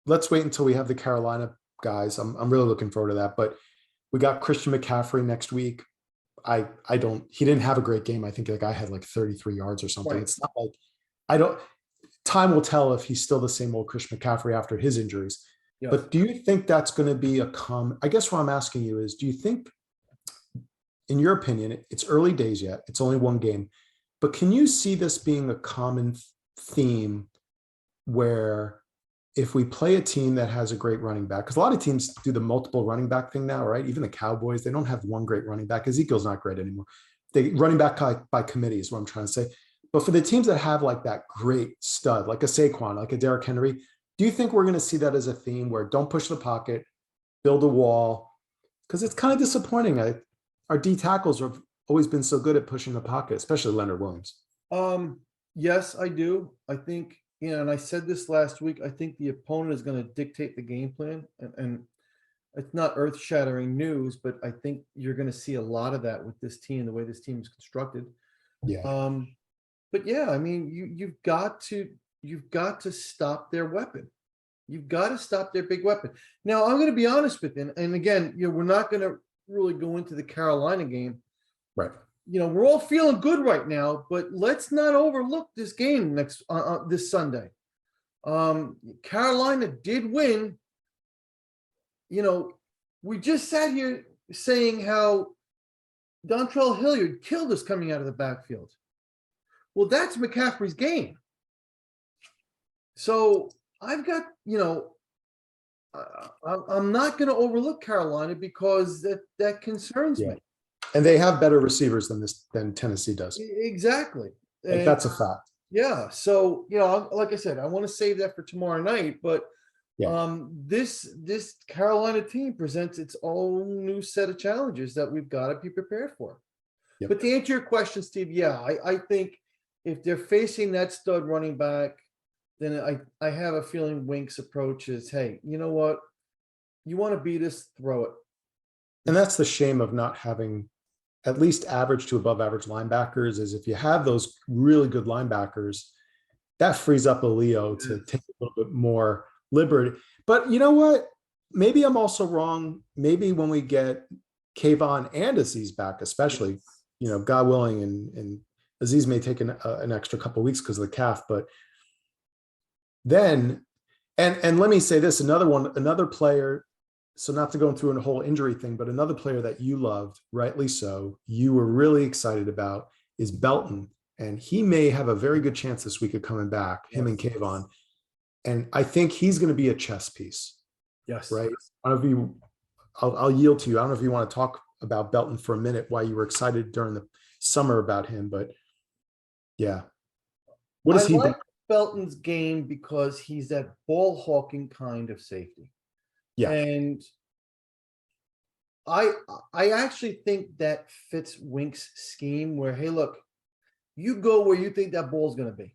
let's wait until we have the Carolina guys. I'm really looking forward to that. But we got Christian McCaffrey next week. He didn't have a great game. I think the guy had like 33 yards or something. Right. It's not like, time will tell if he's still the same old Christian McCaffrey after his injuries. Yes. But do you think that's going to be I guess what I'm asking you is, do you think, in your opinion, it's early days yet, it's only one game, but can you see this being a common theme where if we play a team that has a great running back, because a lot of teams do the multiple running back thing now, right? Even the Cowboys, they don't have one great running back. Ezekiel's not great anymore. They running back by committee is what I'm trying to say. But for the teams that have like that great stud, like a Saquon, like a Derrick Henry, do you think we're going to see that as a theme where don't push the pocket, build a wall? Because it's kind of disappointing. Our D tackles have always been so good at pushing the pocket, especially Leonard Williams. Yes, I do. I think, and I said this last week, I think the opponent is going to dictate the game plan. And it's not earth-shattering news, but I think you're going to see a lot of that with this team, the way this team is constructed. Yeah. But yeah, I mean, you've got to stop their weapon. You've got to stop their big weapon. Now, I'm going to be honest with you, and again, we're not going to really go into the Carolina game. Right. We're all feeling good right now, but let's not overlook this game this Sunday. Carolina did win. You know, we just sat here saying how Dontrell Hilliard killed us coming out of the backfield. Well, that's McCaffrey's game. So I've got, I'm not going to overlook Carolina because that concerns me. And they have better receivers than Tennessee does. Exactly. Like, that's a fact. Yeah. So, like I said, I want to save that for tomorrow night, but this Carolina team presents its own new set of challenges that we've got to be prepared for. Yep. But to answer your question, Steve, I think if they're facing that stud running back, then I have a feeling Wink's approach is, hey, you know what? You want to beat us, throw it. And that's the shame of not having at least average to above average linebackers, is if you have those really good linebackers, that frees up a Leo to take a little bit more liberty. But you know what? Maybe I'm also wrong. Maybe when we get Kayvon and Aziz back, especially, God willing, and Aziz may take an extra couple of weeks because of the calf, but then, and let me say this, another player, so not to go through a whole injury thing, but another player that you loved, rightly so, you were really excited about, is Belton. And he may have a very good chance this week of coming back, him and Kayvon. And I think he's going to be a chess piece. Yes. Right. I don't know if you, I'll yield to you. I don't know if you want to talk about Belton for a minute, why you were excited during the summer about him, but yeah. What is he? Like Belton's game because he's that ball hawking kind of safety. Yeah. And I actually think that fits Wink's scheme where, hey, look, you go where you think that ball's going to be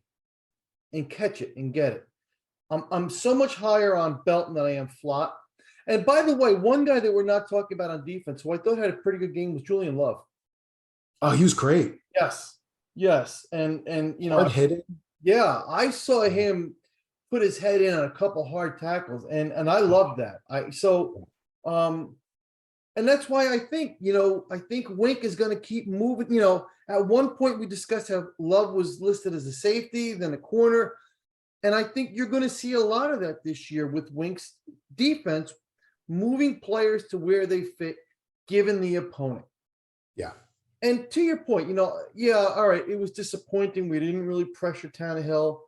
and catch it and get it. I'm so much higher on Belton than I am Flott. And by the way, one guy that we're not talking about on defense, who I thought had a pretty good game, was Julian Love. Oh, he was great. Yes. And hard hitting. Yeah, I saw him put his head in on a couple hard tackles, and I love that. And that's why I think Wink is going to keep moving. At one point we discussed how Love was listed as a safety, then a corner. And I think you're going to see a lot of that this year with Wink's defense, moving players to where they fit, given the opponent. Yeah. And to your point, all right, it was disappointing. We didn't really pressure Tannehill.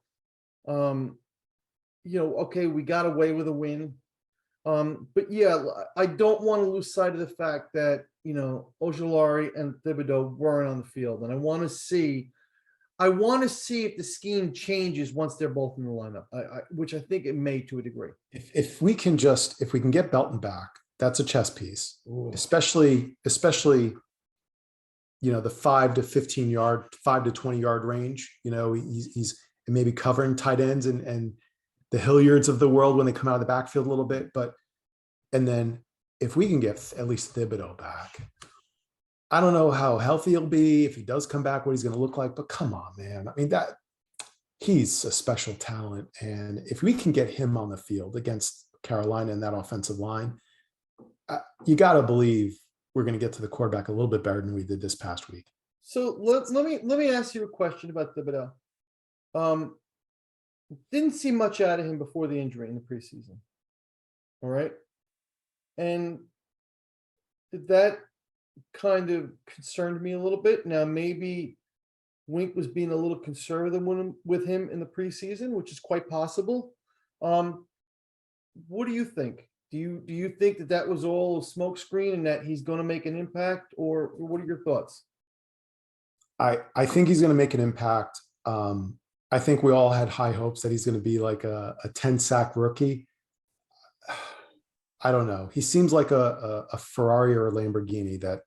Okay, we got away with a win. But I don't want to lose sight of the fact that, Ojulari and Thibodeau weren't on the field. And I want to see if the scheme changes once they're both in the lineup, which I think it may to a degree. If we can get Belton back, that's a chess piece. Ooh. Especially the 5 to 15 yard, 5 to 20 yard range. He's maybe covering tight ends and the Hilliards of the world when they come out of the backfield a little bit. And then if we can get at least Thibodeau back, I don't know how healthy he'll be, if he does come back, what he's going to look like, but come on, man. I mean, he's a special talent. And if we can get him on the field against Carolina in that offensive line, you got to believe we're going to get to the quarterback a little bit better than we did this past week. So let me ask you a question about Thibodeau. Didn't see much out of him before the injury in the preseason. All right. And that kind of concerned me a little bit. Now, maybe Wink was being a little conservative with him in the preseason, which is quite possible. What do you think? Do you think that was all a smokescreen and that he's going to make an impact, or what are your thoughts? I think he's going to make an impact. I think we all had high hopes that he's going to be like a 10-sack rookie. I don't know. He seems like a Ferrari or a Lamborghini that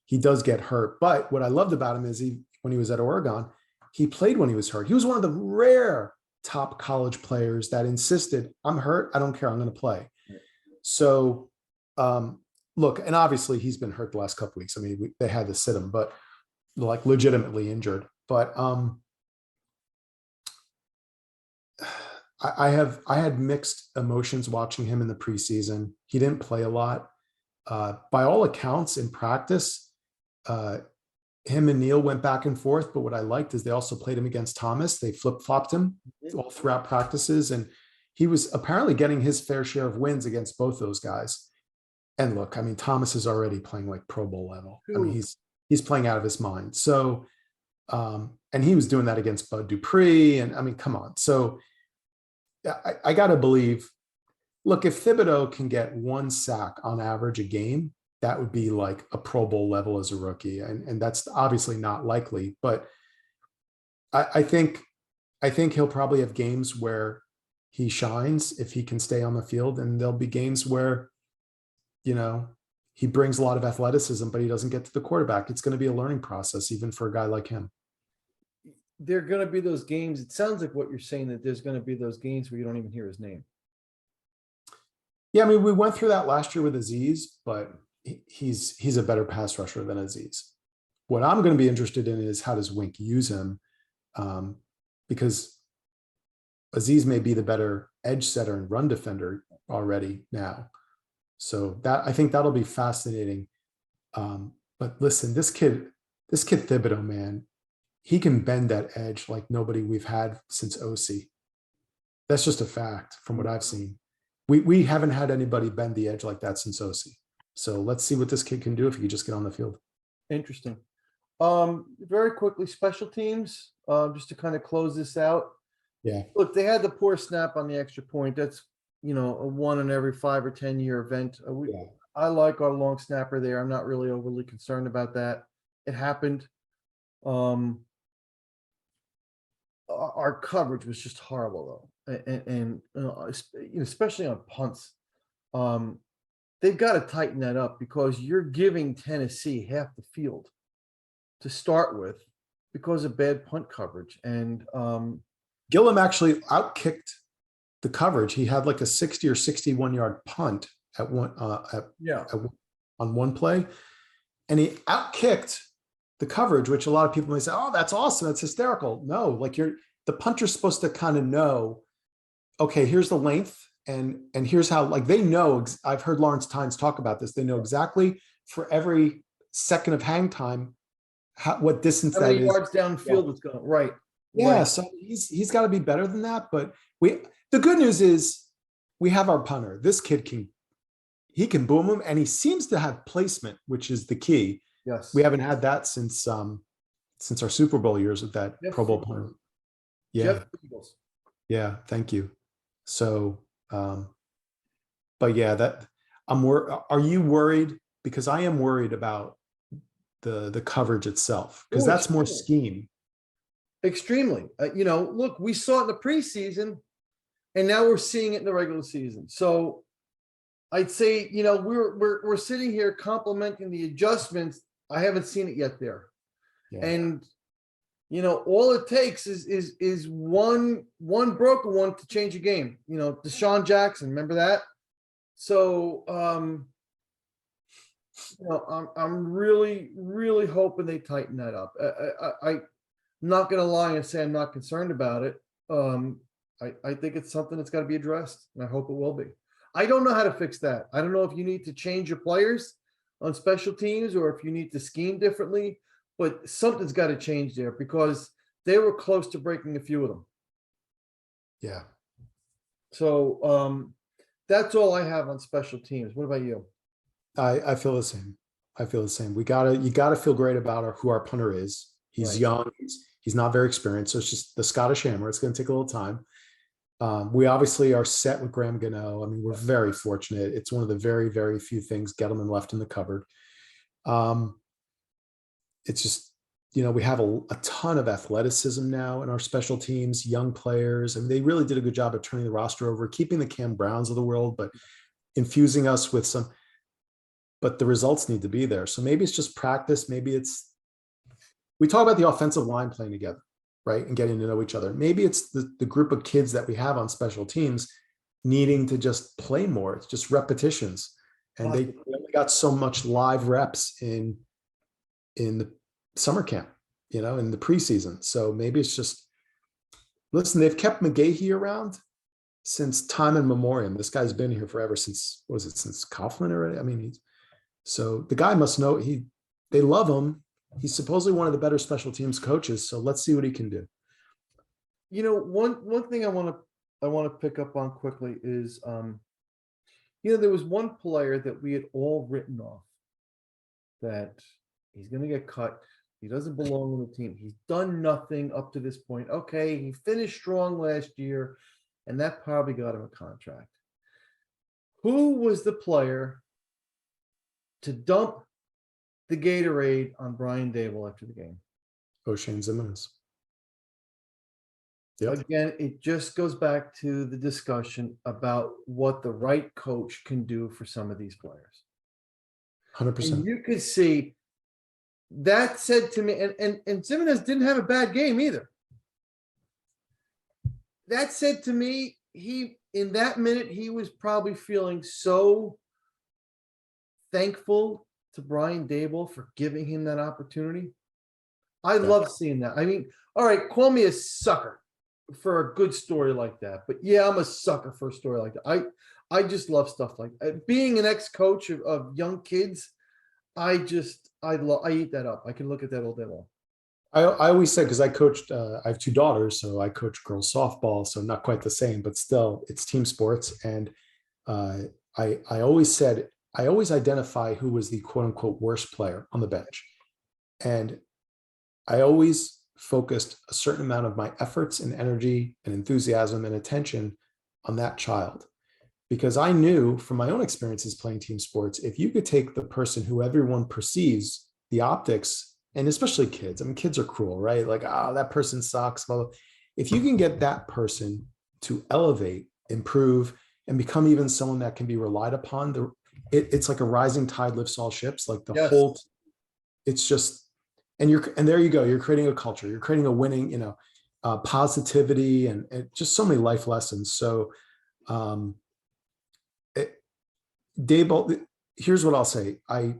he does get hurt. But what I loved about him is when he was at Oregon, he played when he was hurt. He was one of the rare top college players that insisted, I'm hurt, I don't care, I'm going to play. So look, and obviously he's been hurt the last couple of weeks. I mean, they had to sit him, but like legitimately injured. But I had mixed emotions watching him in the preseason. He didn't play a lot. By all accounts in practice, him and Neil went back and forth, but what I liked is they also played him against Thomas. They flip-flopped him all throughout practices, and he was apparently getting his fair share of wins against both those guys. And look, I mean, Thomas is already playing like Pro Bowl level. I mean, he's playing out of his mind. So, and he was doing that against Bud Dupree, and I mean, come on. So I got to believe, look, if Thibodeau can get 1 sack on average a game, that would be like a Pro Bowl level as a rookie. And that's obviously not likely, but I think he'll probably have games where he shines if he can stay on the field. And there'll be games where, you know, he brings a lot of athleticism, but he doesn't get to the quarterback. It's going to be a learning process, even for a guy like him. There are going to be those games. It sounds like what you're saying, that there's going to be those games where you don't even hear his name. Yeah, I mean, we went through that last year with Aziz, but he's a better pass rusher than Aziz. What I'm going to be interested in is how does Wink use him, because Aziz may be the better edge setter and run defender already now. So that, I think that'll be fascinating. But listen, this kid Thibodeau, man, he can bend that edge like nobody we've had since OC. That's just a fact from what I've seen. We haven't had anybody bend the edge like that since OC. So let's see what this kid can do if he can just get on the field. Interesting. Very quickly, special teams, just to kind of close this out. Yeah. Look, they had the poor snap on the extra point. That's, you know, a 1 in every 5 or 10 year event. I like our long snapper there. I'm not really overly concerned about that. It happened. Our coverage was just horrible though. And especially on punts. They've got to tighten that up, because you're giving Tennessee half the field to start with because of bad punt coverage. And Gillum actually outkicked the coverage. He had like a 60 or 61 yard punt at one on one play, and he outkicked the coverage, which a lot of people may say, "Oh, that's awesome, that's hysterical." No, like the punter's supposed to kind of know, okay, here's the length, and here's how, like, they know. I've heard Lawrence Tynes talk about this. They know exactly for every second of hang time what distance how that many is. yards downfield it's going. Right. Yeah, Right. so he's got to be better than that. But the good news is we have our punter. This kid can boom him, and he seems to have placement, which is the key. Yes. We haven't had that since our Super Bowl years with that Pro Bowl punter. Yeah. Yeah, thank you. So, but yeah, that are you worried? Because I am worried about the coverage itself, because that's more scheme. Extremely. Look, we saw it in the preseason, and now we're seeing it in the regular season. So I'd say, we're sitting here complimenting the adjustments. I haven't seen it yet there. Yeah. And all it takes is one broken one to change a game. Deshaun Jackson, remember that? So I'm really, really hoping they tighten that up. I'm not going to lie and say I'm not concerned about it. I think it's something that's got to be addressed, and I hope it will be. I don't know how to fix that. I don't know if you need to change your players on special teams or if you need to scheme differently, but something's got to change there, because they were close to breaking a few of them. Yeah. So that's all I have on special teams. What about you? I feel the same. You gotta feel great about who our punter is. He's right. Young. He's not very experienced. So it's just the Scottish Hammer. It's going to take a little time. We obviously are set with Graham Gano. I mean, we're very fortunate. It's one of the very, very few things Gettleman left in the cupboard. It's just, we have a ton of athleticism now in our special teams, young players, and they really did a good job of turning the roster over, keeping the Cam Browns of the world, but infusing us with some, but the results need to be there. So maybe it's just practice. Maybe we talk about the offensive line playing together, right? And getting to know each other. Maybe it's the group of kids that we have on special teams needing to just play more. It's just repetitions. And they only got so much live reps in the summer camp, in the preseason. So maybe it's just, listen, they've kept McGahee around since time immemorial. This guy's been here forever since Coughlin already? I mean, so the guy must know, they love him. He's supposedly one of the better special teams coaches. So let's see what he can do. You know, one thing I want to pick up on quickly is, there was one player that we had all written off that he's going to get cut. He doesn't belong on the team. He's done nothing up to this point. Okay, he finished strong last year, and that probably got him a contract. Who was the player to dump the Gatorade on Brian Dable after the game? O'Shane Zimenez. Yep. Again, it just goes back to the discussion about what the right coach can do for some of these players. 100%. And you could see that said to me, and Zimenez didn't have a bad game either. That said to me, in that minute, he was probably feeling so thankful to Brian Dable for giving him that opportunity. I love seeing that. I mean, all right, call me a sucker for a good story like that. But yeah, I'm a sucker for a story like that. I just love stuff like that. Being an ex-coach of young kids, I eat that up. I can look at that all day long. I always say, because I coached, I have 2 daughters, so I coach girls softball, so not quite the same, but still it's team sports. And I always said, I always identify who was the quote unquote worst player on the bench. And I always focused a certain amount of my efforts and energy and enthusiasm and attention on that child. Because I knew from my own experiences playing team sports, if you could take the person who everyone perceives the optics, and especially kids, I mean, kids are cruel, right? Like, that person sucks. Well, if you can get that person to elevate, improve, and become even someone that can be relied upon, it's like a rising tide lifts all ships. Like the whole, it's just, and there you go. You're creating a culture. You're creating a winning, positivity and just so many life lessons. So, Dable, here's what I'll say. I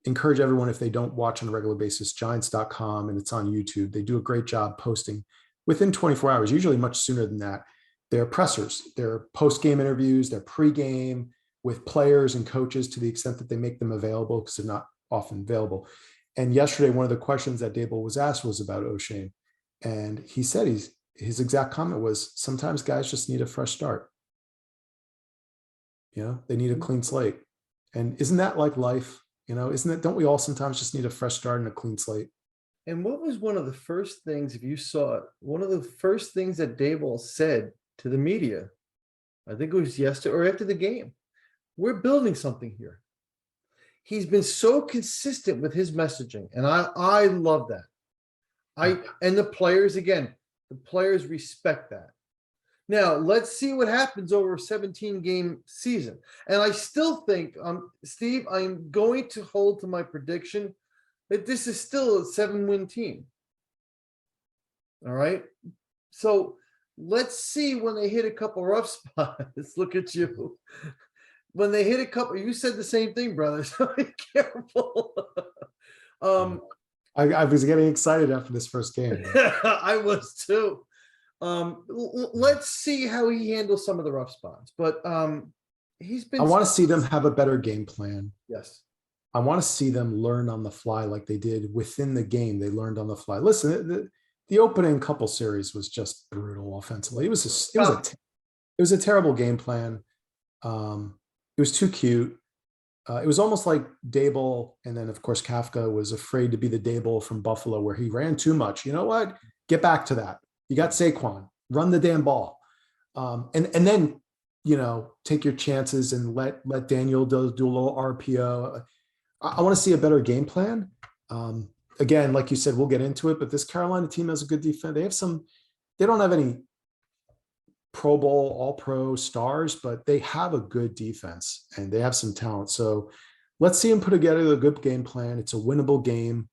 encourage everyone, if they don't watch on a regular basis, giants.com, and it's on YouTube. They do a great job posting within 24 hours, usually much sooner than that. Their pressers, their post-game interviews, their pre-game with players and coaches to the extent that they make them available, because they're not often available. And yesterday, one of the questions that Dable was asked was about O'Shane. And he said his exact comment was, sometimes guys just need a fresh start. They need a clean slate. And isn't that like life? Don't we all sometimes just need a fresh start and a clean slate? And what was one of the first things, if you saw it, one of the first things that Dable said to the media, I think it was yesterday or after the game, we're building something here. He's been so consistent with his messaging, and I love that. And the players respect that. Now, let's see what happens over a 17-game season. And I still think, Steve, I'm going to hold to my prediction that this is still a 7-win team. All right? So let's see when they hit a couple rough spots. Look at you. When they hit a couple, you said the same thing, brother, so be careful. I was getting excited after this first game. I was too. Let's see how he handles some of the rough spots, but he's been. I want to see them have a better game plan. Yes. I want to see them learn on the fly like they did within the game. They learned on the fly. Listen, the opening couple series was just brutal offensively. It was a terrible game plan. It was too cute. It was almost like Dable, and then of course Kafka was afraid to be the Dable from Buffalo, where he ran too much. You know what? Get back to that. You got Saquon. Run the damn ball, and then take your chances and let Daniel do a little RPO. I want to see a better game plan. Again, like you said, we'll get into it, but this Carolina team has a good defense. They don't have any Pro Bowl, All-Pro stars, but they have a good defense and they have some talent. So let's see them put together a good game plan. It's a winnable game.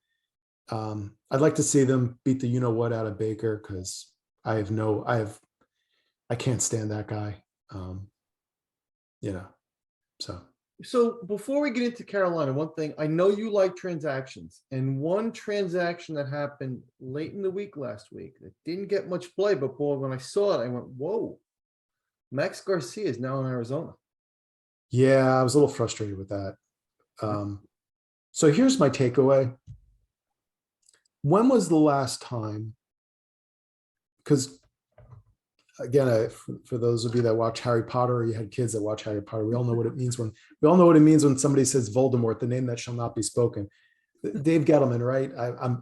I'd like to see them beat the you-know-what out of Baker, because I can't stand that guy. So before we get into Carolina, one thing, I know you like transactions, and one transaction that happened late in the week last week that didn't get much play, but boy, when I saw it, I went, whoa, Max Garcia is now in Arizona. Yeah, I was a little frustrated with that. So here's my takeaway. when was the last time? Because again, for those of you that watch Harry Potter, or you had kids that watch Harry Potter, we all know what it means when somebody says Voldemort, the name that shall not be spoken. Dave Gettleman, right?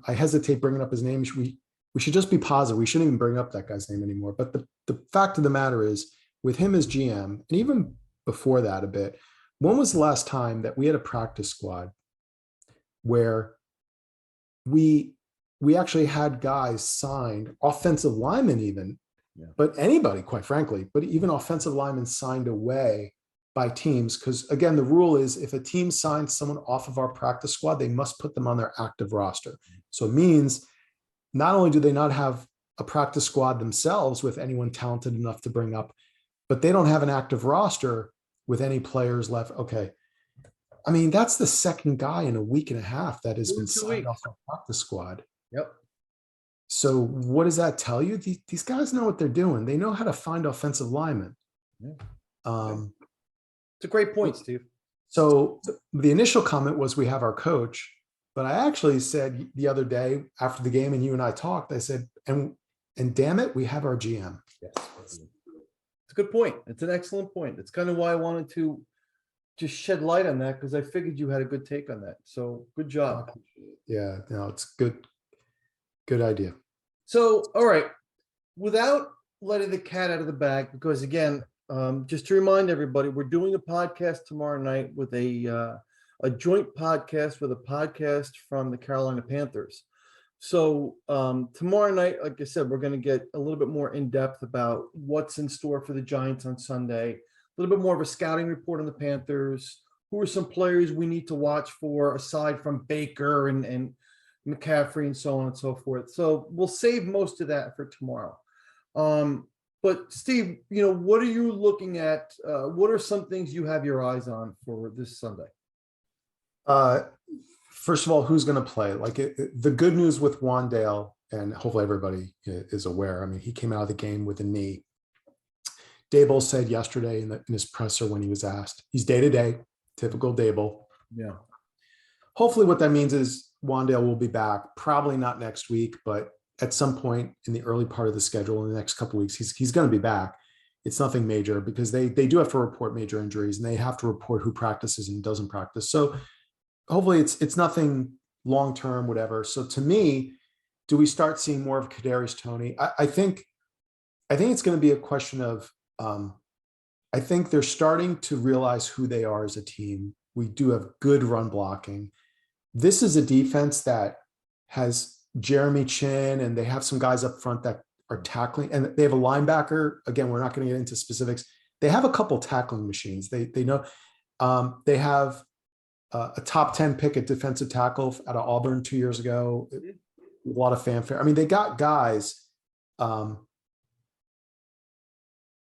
I hesitate bringing up his name. We should just be positive. We shouldn't even bring up that guy's name anymore. But the fact of the matter is, with him as GM, and even before that a bit, when was the last time that we had a practice squad where we actually had guys signed, offensive linemen even, but anybody, quite frankly, but even offensive linemen signed away by teams? Because again, the rule is if a team signs someone off of our practice squad, they must put them on their active roster. So it means not only do they not have a practice squad themselves with anyone talented enough to bring up, but they don't have an active roster with any players left. Okay. I mean, that's the second guy in a week and a half that has been signed off our practice squad. Yep. So what does that tell you? These guys know what they're doing. They know how to find offensive linemen. Yeah. It's a great point, Steve. So the initial comment was we have our coach, but I actually said the other day after the game, and you and I talked, I said, and damn it, we have our GM. Yes. It's a good point. It's an excellent point. It's kind of why I wanted to just shed light on that, because I figured you had a good take on that. So good job. Yeah, no, it's good. Good idea. So, all right, without letting the cat out of the bag, because again, just to remind everybody, we're doing a podcast tomorrow night with a joint podcast with a podcast from the Carolina Panthers. So tomorrow night, like I said, we're going to get a little bit more in depth about what's in store for the Giants on Sunday, a little bit more of a scouting report on the Panthers. Who are some players we need to watch for aside from Baker and Mccaffrey and so on and so forth. So we'll save most of that for tomorrow. But Steve, what are you looking at? What are some things you have your eyes on for this Sunday? First of all, who's going to play? Like the good news with Wandale, and hopefully everybody is aware. I mean, he came out of the game with a knee. Daboll said yesterday in his presser when he was asked, he's day-to-day, typical Daboll. Yeah. Hopefully what that means is Wandale will be back, probably not next week, but at some point in the early part of the schedule in the next couple of weeks, he's going to be back. It's nothing major because they do have to report major injuries and they have to report who practices and doesn't practice. So hopefully it's nothing long-term, whatever. So to me, do we start seeing more of Kadarius Toney? I think it's going to be a question of, I think they're starting to realize who they are as a team. We do have good run blocking. This is a defense that has Jeremy Chin, and they have some guys up front that are tackling, and they have a linebacker. Again, we're not going to get into specifics. They have a couple tackling machines. They know they have a top 10 pick at defensive tackle out of Auburn 2 years ago. A lot of fanfare. I mean, they got guys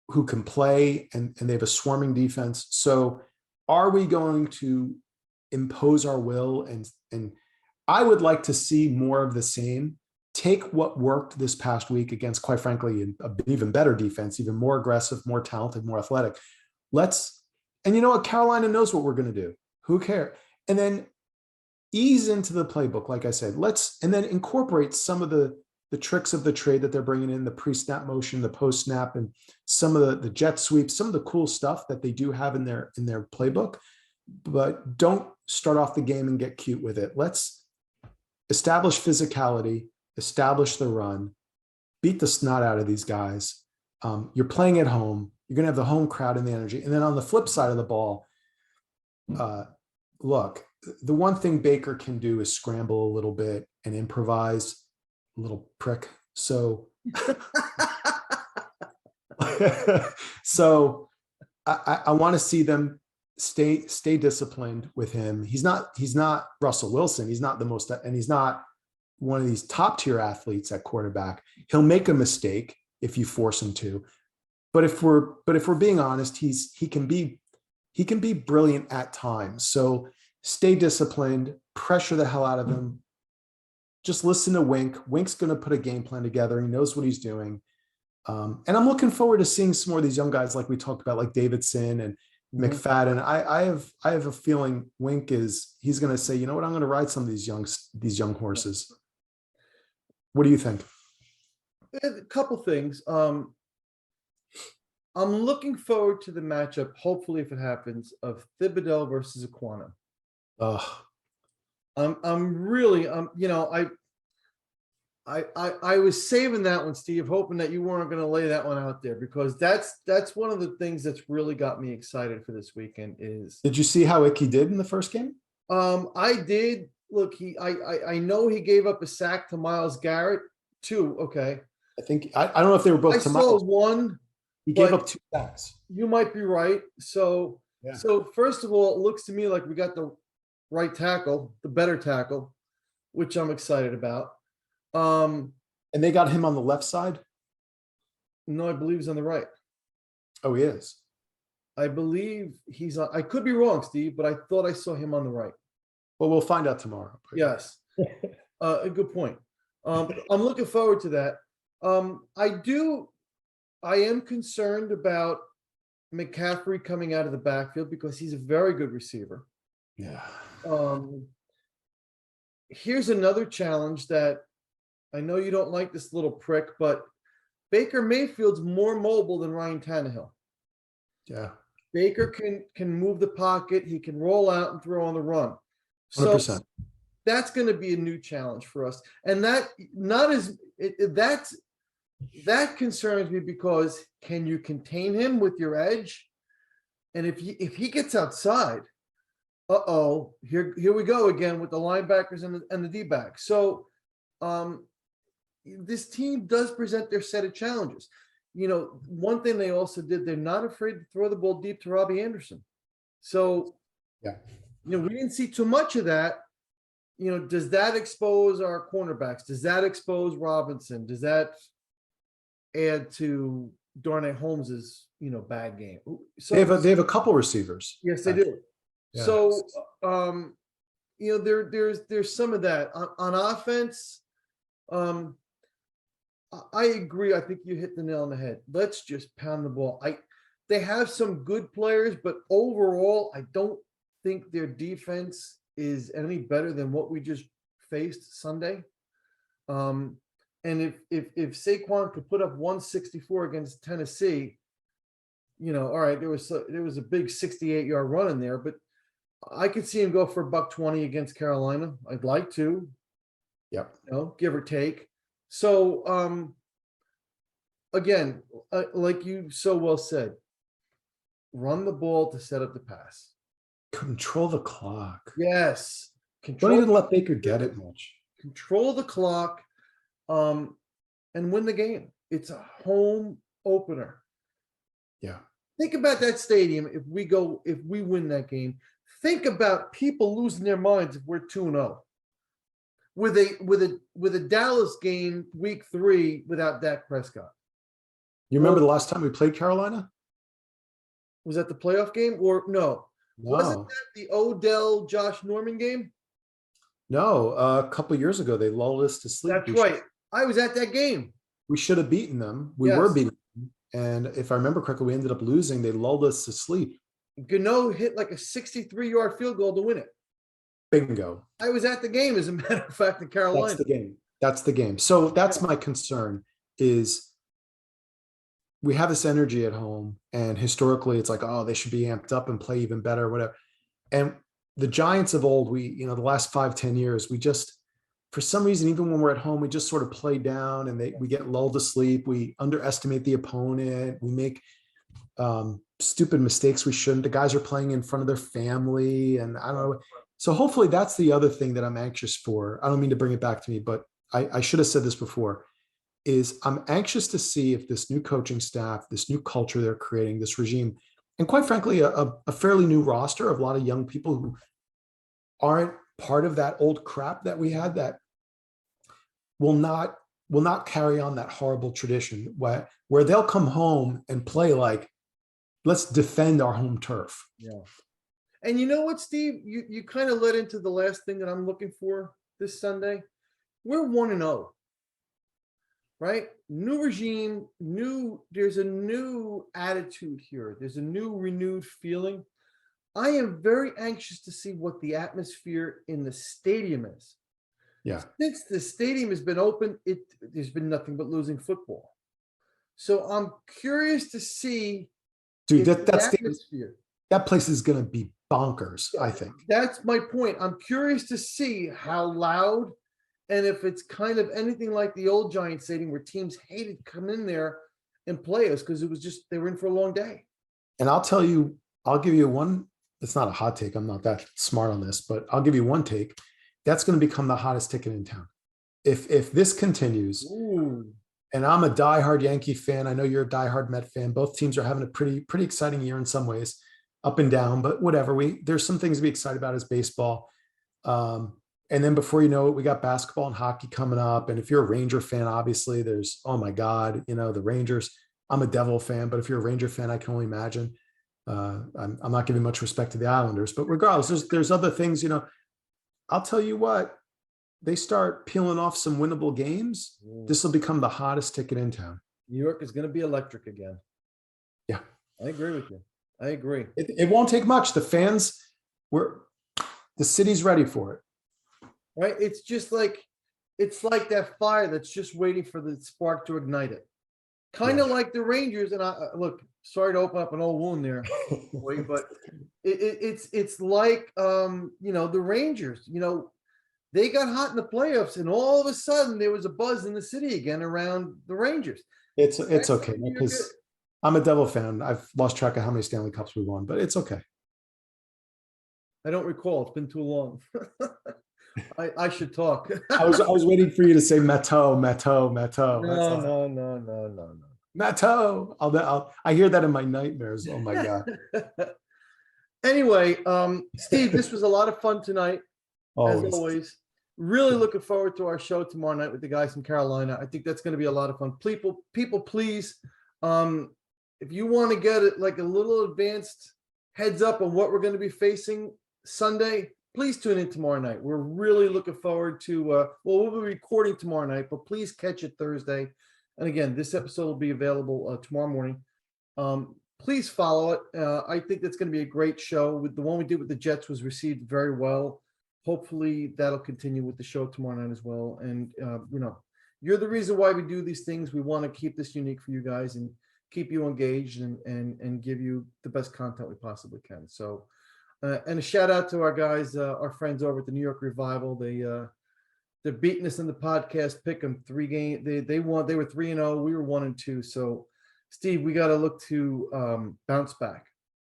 who can play, and they have a swarming defense. So are we going to impose our will? And I would like to see more of the same. Take what worked this past week against, quite frankly, an even better defense, even more aggressive, more talented, more athletic. And you know what? Carolina knows what we're going to do. Who cares? And then ease into the playbook, like I said, and then incorporate some of the tricks of the trade that they're bringing in, the pre-snap motion, the post-snap, and some of the jet sweeps, some of the cool stuff that they do have in their playbook. But don't start off the game and get cute with it. Let's establish physicality, establish the run, beat the snot out of these guys. You're playing at home. You're going to have the home crowd and the energy. And then on the flip side of the ball, look, the one thing Baker can do is scramble a little bit and improvise. Little prick. So, so I want to see them stay disciplined with him. He's not Russell Wilson. He's not the most, and he's not one of these top tier athletes at quarterback. He'll make a mistake if you force him to. But if we're being honest, he can be brilliant at times. So stay disciplined, pressure the hell out of him. Just listen to Wink. Wink's going to put a game plan together. He knows what he's doing. And I'm looking forward to seeing some more of these young guys like we talked about, like Davidson and McFadden. I have a feeling Wink he's going to say, you know what, I'm going to ride some of these young horses. What do you think? A couple things. I'm looking forward to the matchup, hopefully if it happens, of Thibodeau versus Aquano. Oh, I'm really, I was saving that one, Steve, hoping that you weren't going to lay that one out there, because that's one of the things that's really got me excited for this weekend is. did you see how Icky did in the first game? I did look. I know he gave up a sack to Myles Garrett too. Okay, I don't know if they were both I to saw Miles. one. He gave but up 2 sacks. You might be right. So, Yeah. so first of all, it looks to me like we got the right tackle, the better tackle, which I'm excited about. And they got him on the left side? No, I believe he's on the right. Oh, he is. I believe he's on. I could be wrong, Steve, but I thought I saw him on the right. Well, we'll find out tomorrow. Yes. A good point. I'm looking forward to that. I am concerned about Mccaffrey coming out of the backfield because he's a very good receiver. Yeah. Here's another challenge that I know you don't like this little prick, but Baker Mayfield's more mobile than Ryan Tannehill. Yeah. Baker can move the pocket. He can roll out and throw on the run. So 100%. that's going to be a new challenge for us. And that concerns me because can you contain him with your edge? And if he gets outside, here we go again with the linebackers and the D-backs. So this team does present their set of challenges. One thing they also did, they're not afraid to throw the ball deep to Robbie Anderson. So, yeah, we didn't see too much of that. Does that expose our cornerbacks? Does that expose Robinson? Does that add to Darnay Holmes's, bad game? So they have a couple receivers. yes, they do. Yeah. So, there's some of that on offense. I agree. I think you hit the nail on the head. Let's just pound the ball. They have some good players, but overall, I don't think their defense is any better than what we just faced Sunday. And if Saquon could put up 164 against Tennessee, all right, there was a big 68-yard run in there, but I could see him go for $120 against Carolina. I'd like to. Yep. Give or take. So, again, like you so well said, run the ball to set up the pass. Control the clock. Yes. Don't even let Baker get it much. Control the clock, and win the game. It's a home opener. Yeah. Think about that stadium if we win that game. Think about people losing their minds if we're 2-0. With a Dallas game week 3 without Dak Prescott. You remember the last time we played Carolina? Was that the playoff game or no? No. Wasn't that the Odell Josh Norman game? No, a couple of years ago they lulled us to sleep. That's right. I was at that game. We should have beaten them. We were beating them. And if I remember correctly, we ended up losing. They lulled us to sleep. Gano hit like a 63-yard field goal to win it. Bingo. I was at the game, as a matter of fact, in Carolina. That's the game. So that's my concern is we have this energy at home, and historically it's like, oh, they should be amped up and play even better, whatever. And the Giants of old, the last 5-10 years, we just, for some reason, even when we're at home, we just sort of play down and we get lulled to sleep. We underestimate the opponent. We make stupid mistakes we shouldn't. The guys are playing in front of their family, and I don't know. So hopefully that's the other thing that I'm anxious for. I don't mean to bring it back to me, but I should have said this before, is I'm anxious to see if this new coaching staff, this new culture they're creating, this regime, and quite frankly, a fairly new roster of a lot of young people who aren't part of that old crap that we had, that will not carry on that horrible tradition where they'll come home and play like, let's defend our home turf. Yeah. And you know what, Steve? You kind of led into the last thing that I'm looking for this Sunday. We're 1-0, right? New regime, there's a new attitude here. There's a new renewed feeling. I am very anxious to see what the atmosphere in the stadium is. Yeah. Since the stadium has been open, there's been nothing but losing football. So I'm curious to see Dude, if the that's atmosphere. that place is going to be bonkers, I think. That's my point. I'm curious to see how loud, and if it's kind of anything like the old Giant Stadium where teams hated to come in there and play us because it was just, they were in for a long day. And I'll give you one. It's not a hot take. I'm not that smart on this, but I'll give you one take. That's going to become the hottest ticket in town. If this continues, Ooh. and I'm a diehard Yankee fan. I know you're a diehard Met fan. Both teams are having a pretty exciting year in some ways, up and down, but whatever. There's some things to be excited about as baseball. And then before you know it, we got basketball and hockey coming up. And if you're a Ranger fan, obviously there's, oh my God, the Rangers. I'm a Devil fan, but if you're a Ranger fan, I can only imagine. I'm not giving much respect to the Islanders, but regardless, there's other things, I'll tell you what, they start peeling off some winnable games. This will become the hottest ticket in town. New York is going to be electric again. Yeah. I agree with you. I agree. It won't take much. The fans, the city's ready for it. Right? It's like that fire that's just waiting for the spark to ignite it. Kind of like the Rangers. And look, sorry to open up an old wound there, but it's like the Rangers. They got hot in the playoffs, and all of a sudden there was a buzz in the city again around the Rangers. It's okay because I'm a Devil fan. I've lost track of how many Stanley Cups we won, but it's okay. I don't recall. It's been too long. I should talk. I was waiting for you to say Meto. No. Meto. I hear that in my nightmares. Oh my God. Anyway, Steve, this was a lot of fun tonight. Always. As always. Really looking forward to our show tomorrow night with the guys from Carolina. I think that's going to be a lot of fun. People, please, if you want to get it like a little advanced heads up on what we're going to be facing Sunday, please tune in tomorrow night. We're really looking forward to, we'll be recording tomorrow night, but please catch it Thursday. And again, this episode will be available tomorrow morning. Please follow it. I think that's going to be a great show. The one we did with the Jets was received very well. Hopefully that'll continue with the show tomorrow night as well. And, you're the reason why we do these things. We want to keep this unique for you guys and keep you engaged and give you the best content we possibly can. So, and a shout out to our guys, our friends over at the New York Revival. They're beating us in the podcast pick 'em 3 games. They won. They were 3-0. We were 1-2. So, Steve, we got to look to bounce back.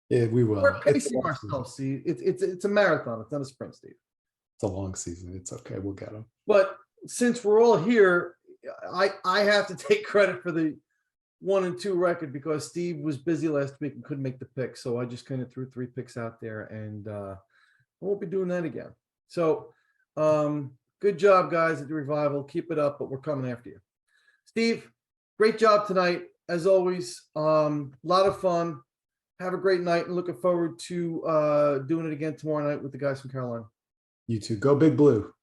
Yeah, we will. We're pacing ourselves. See, it's a marathon. It's not a sprint, Steve. It's a long season. It's okay. We'll get them. But since we're all here, I have to take credit for the 1-2 record because Steve was busy last week and couldn't make the pick. So I just kind of threw 3 picks out there, and I won't be doing that again. So good job, guys, at the Revival. Keep it up, but we're coming after you. Steve, great job tonight. As always, a lot of fun. Have a great night, and looking forward to doing it again tomorrow night with the guys from Carolina. You too. Go Big Blue.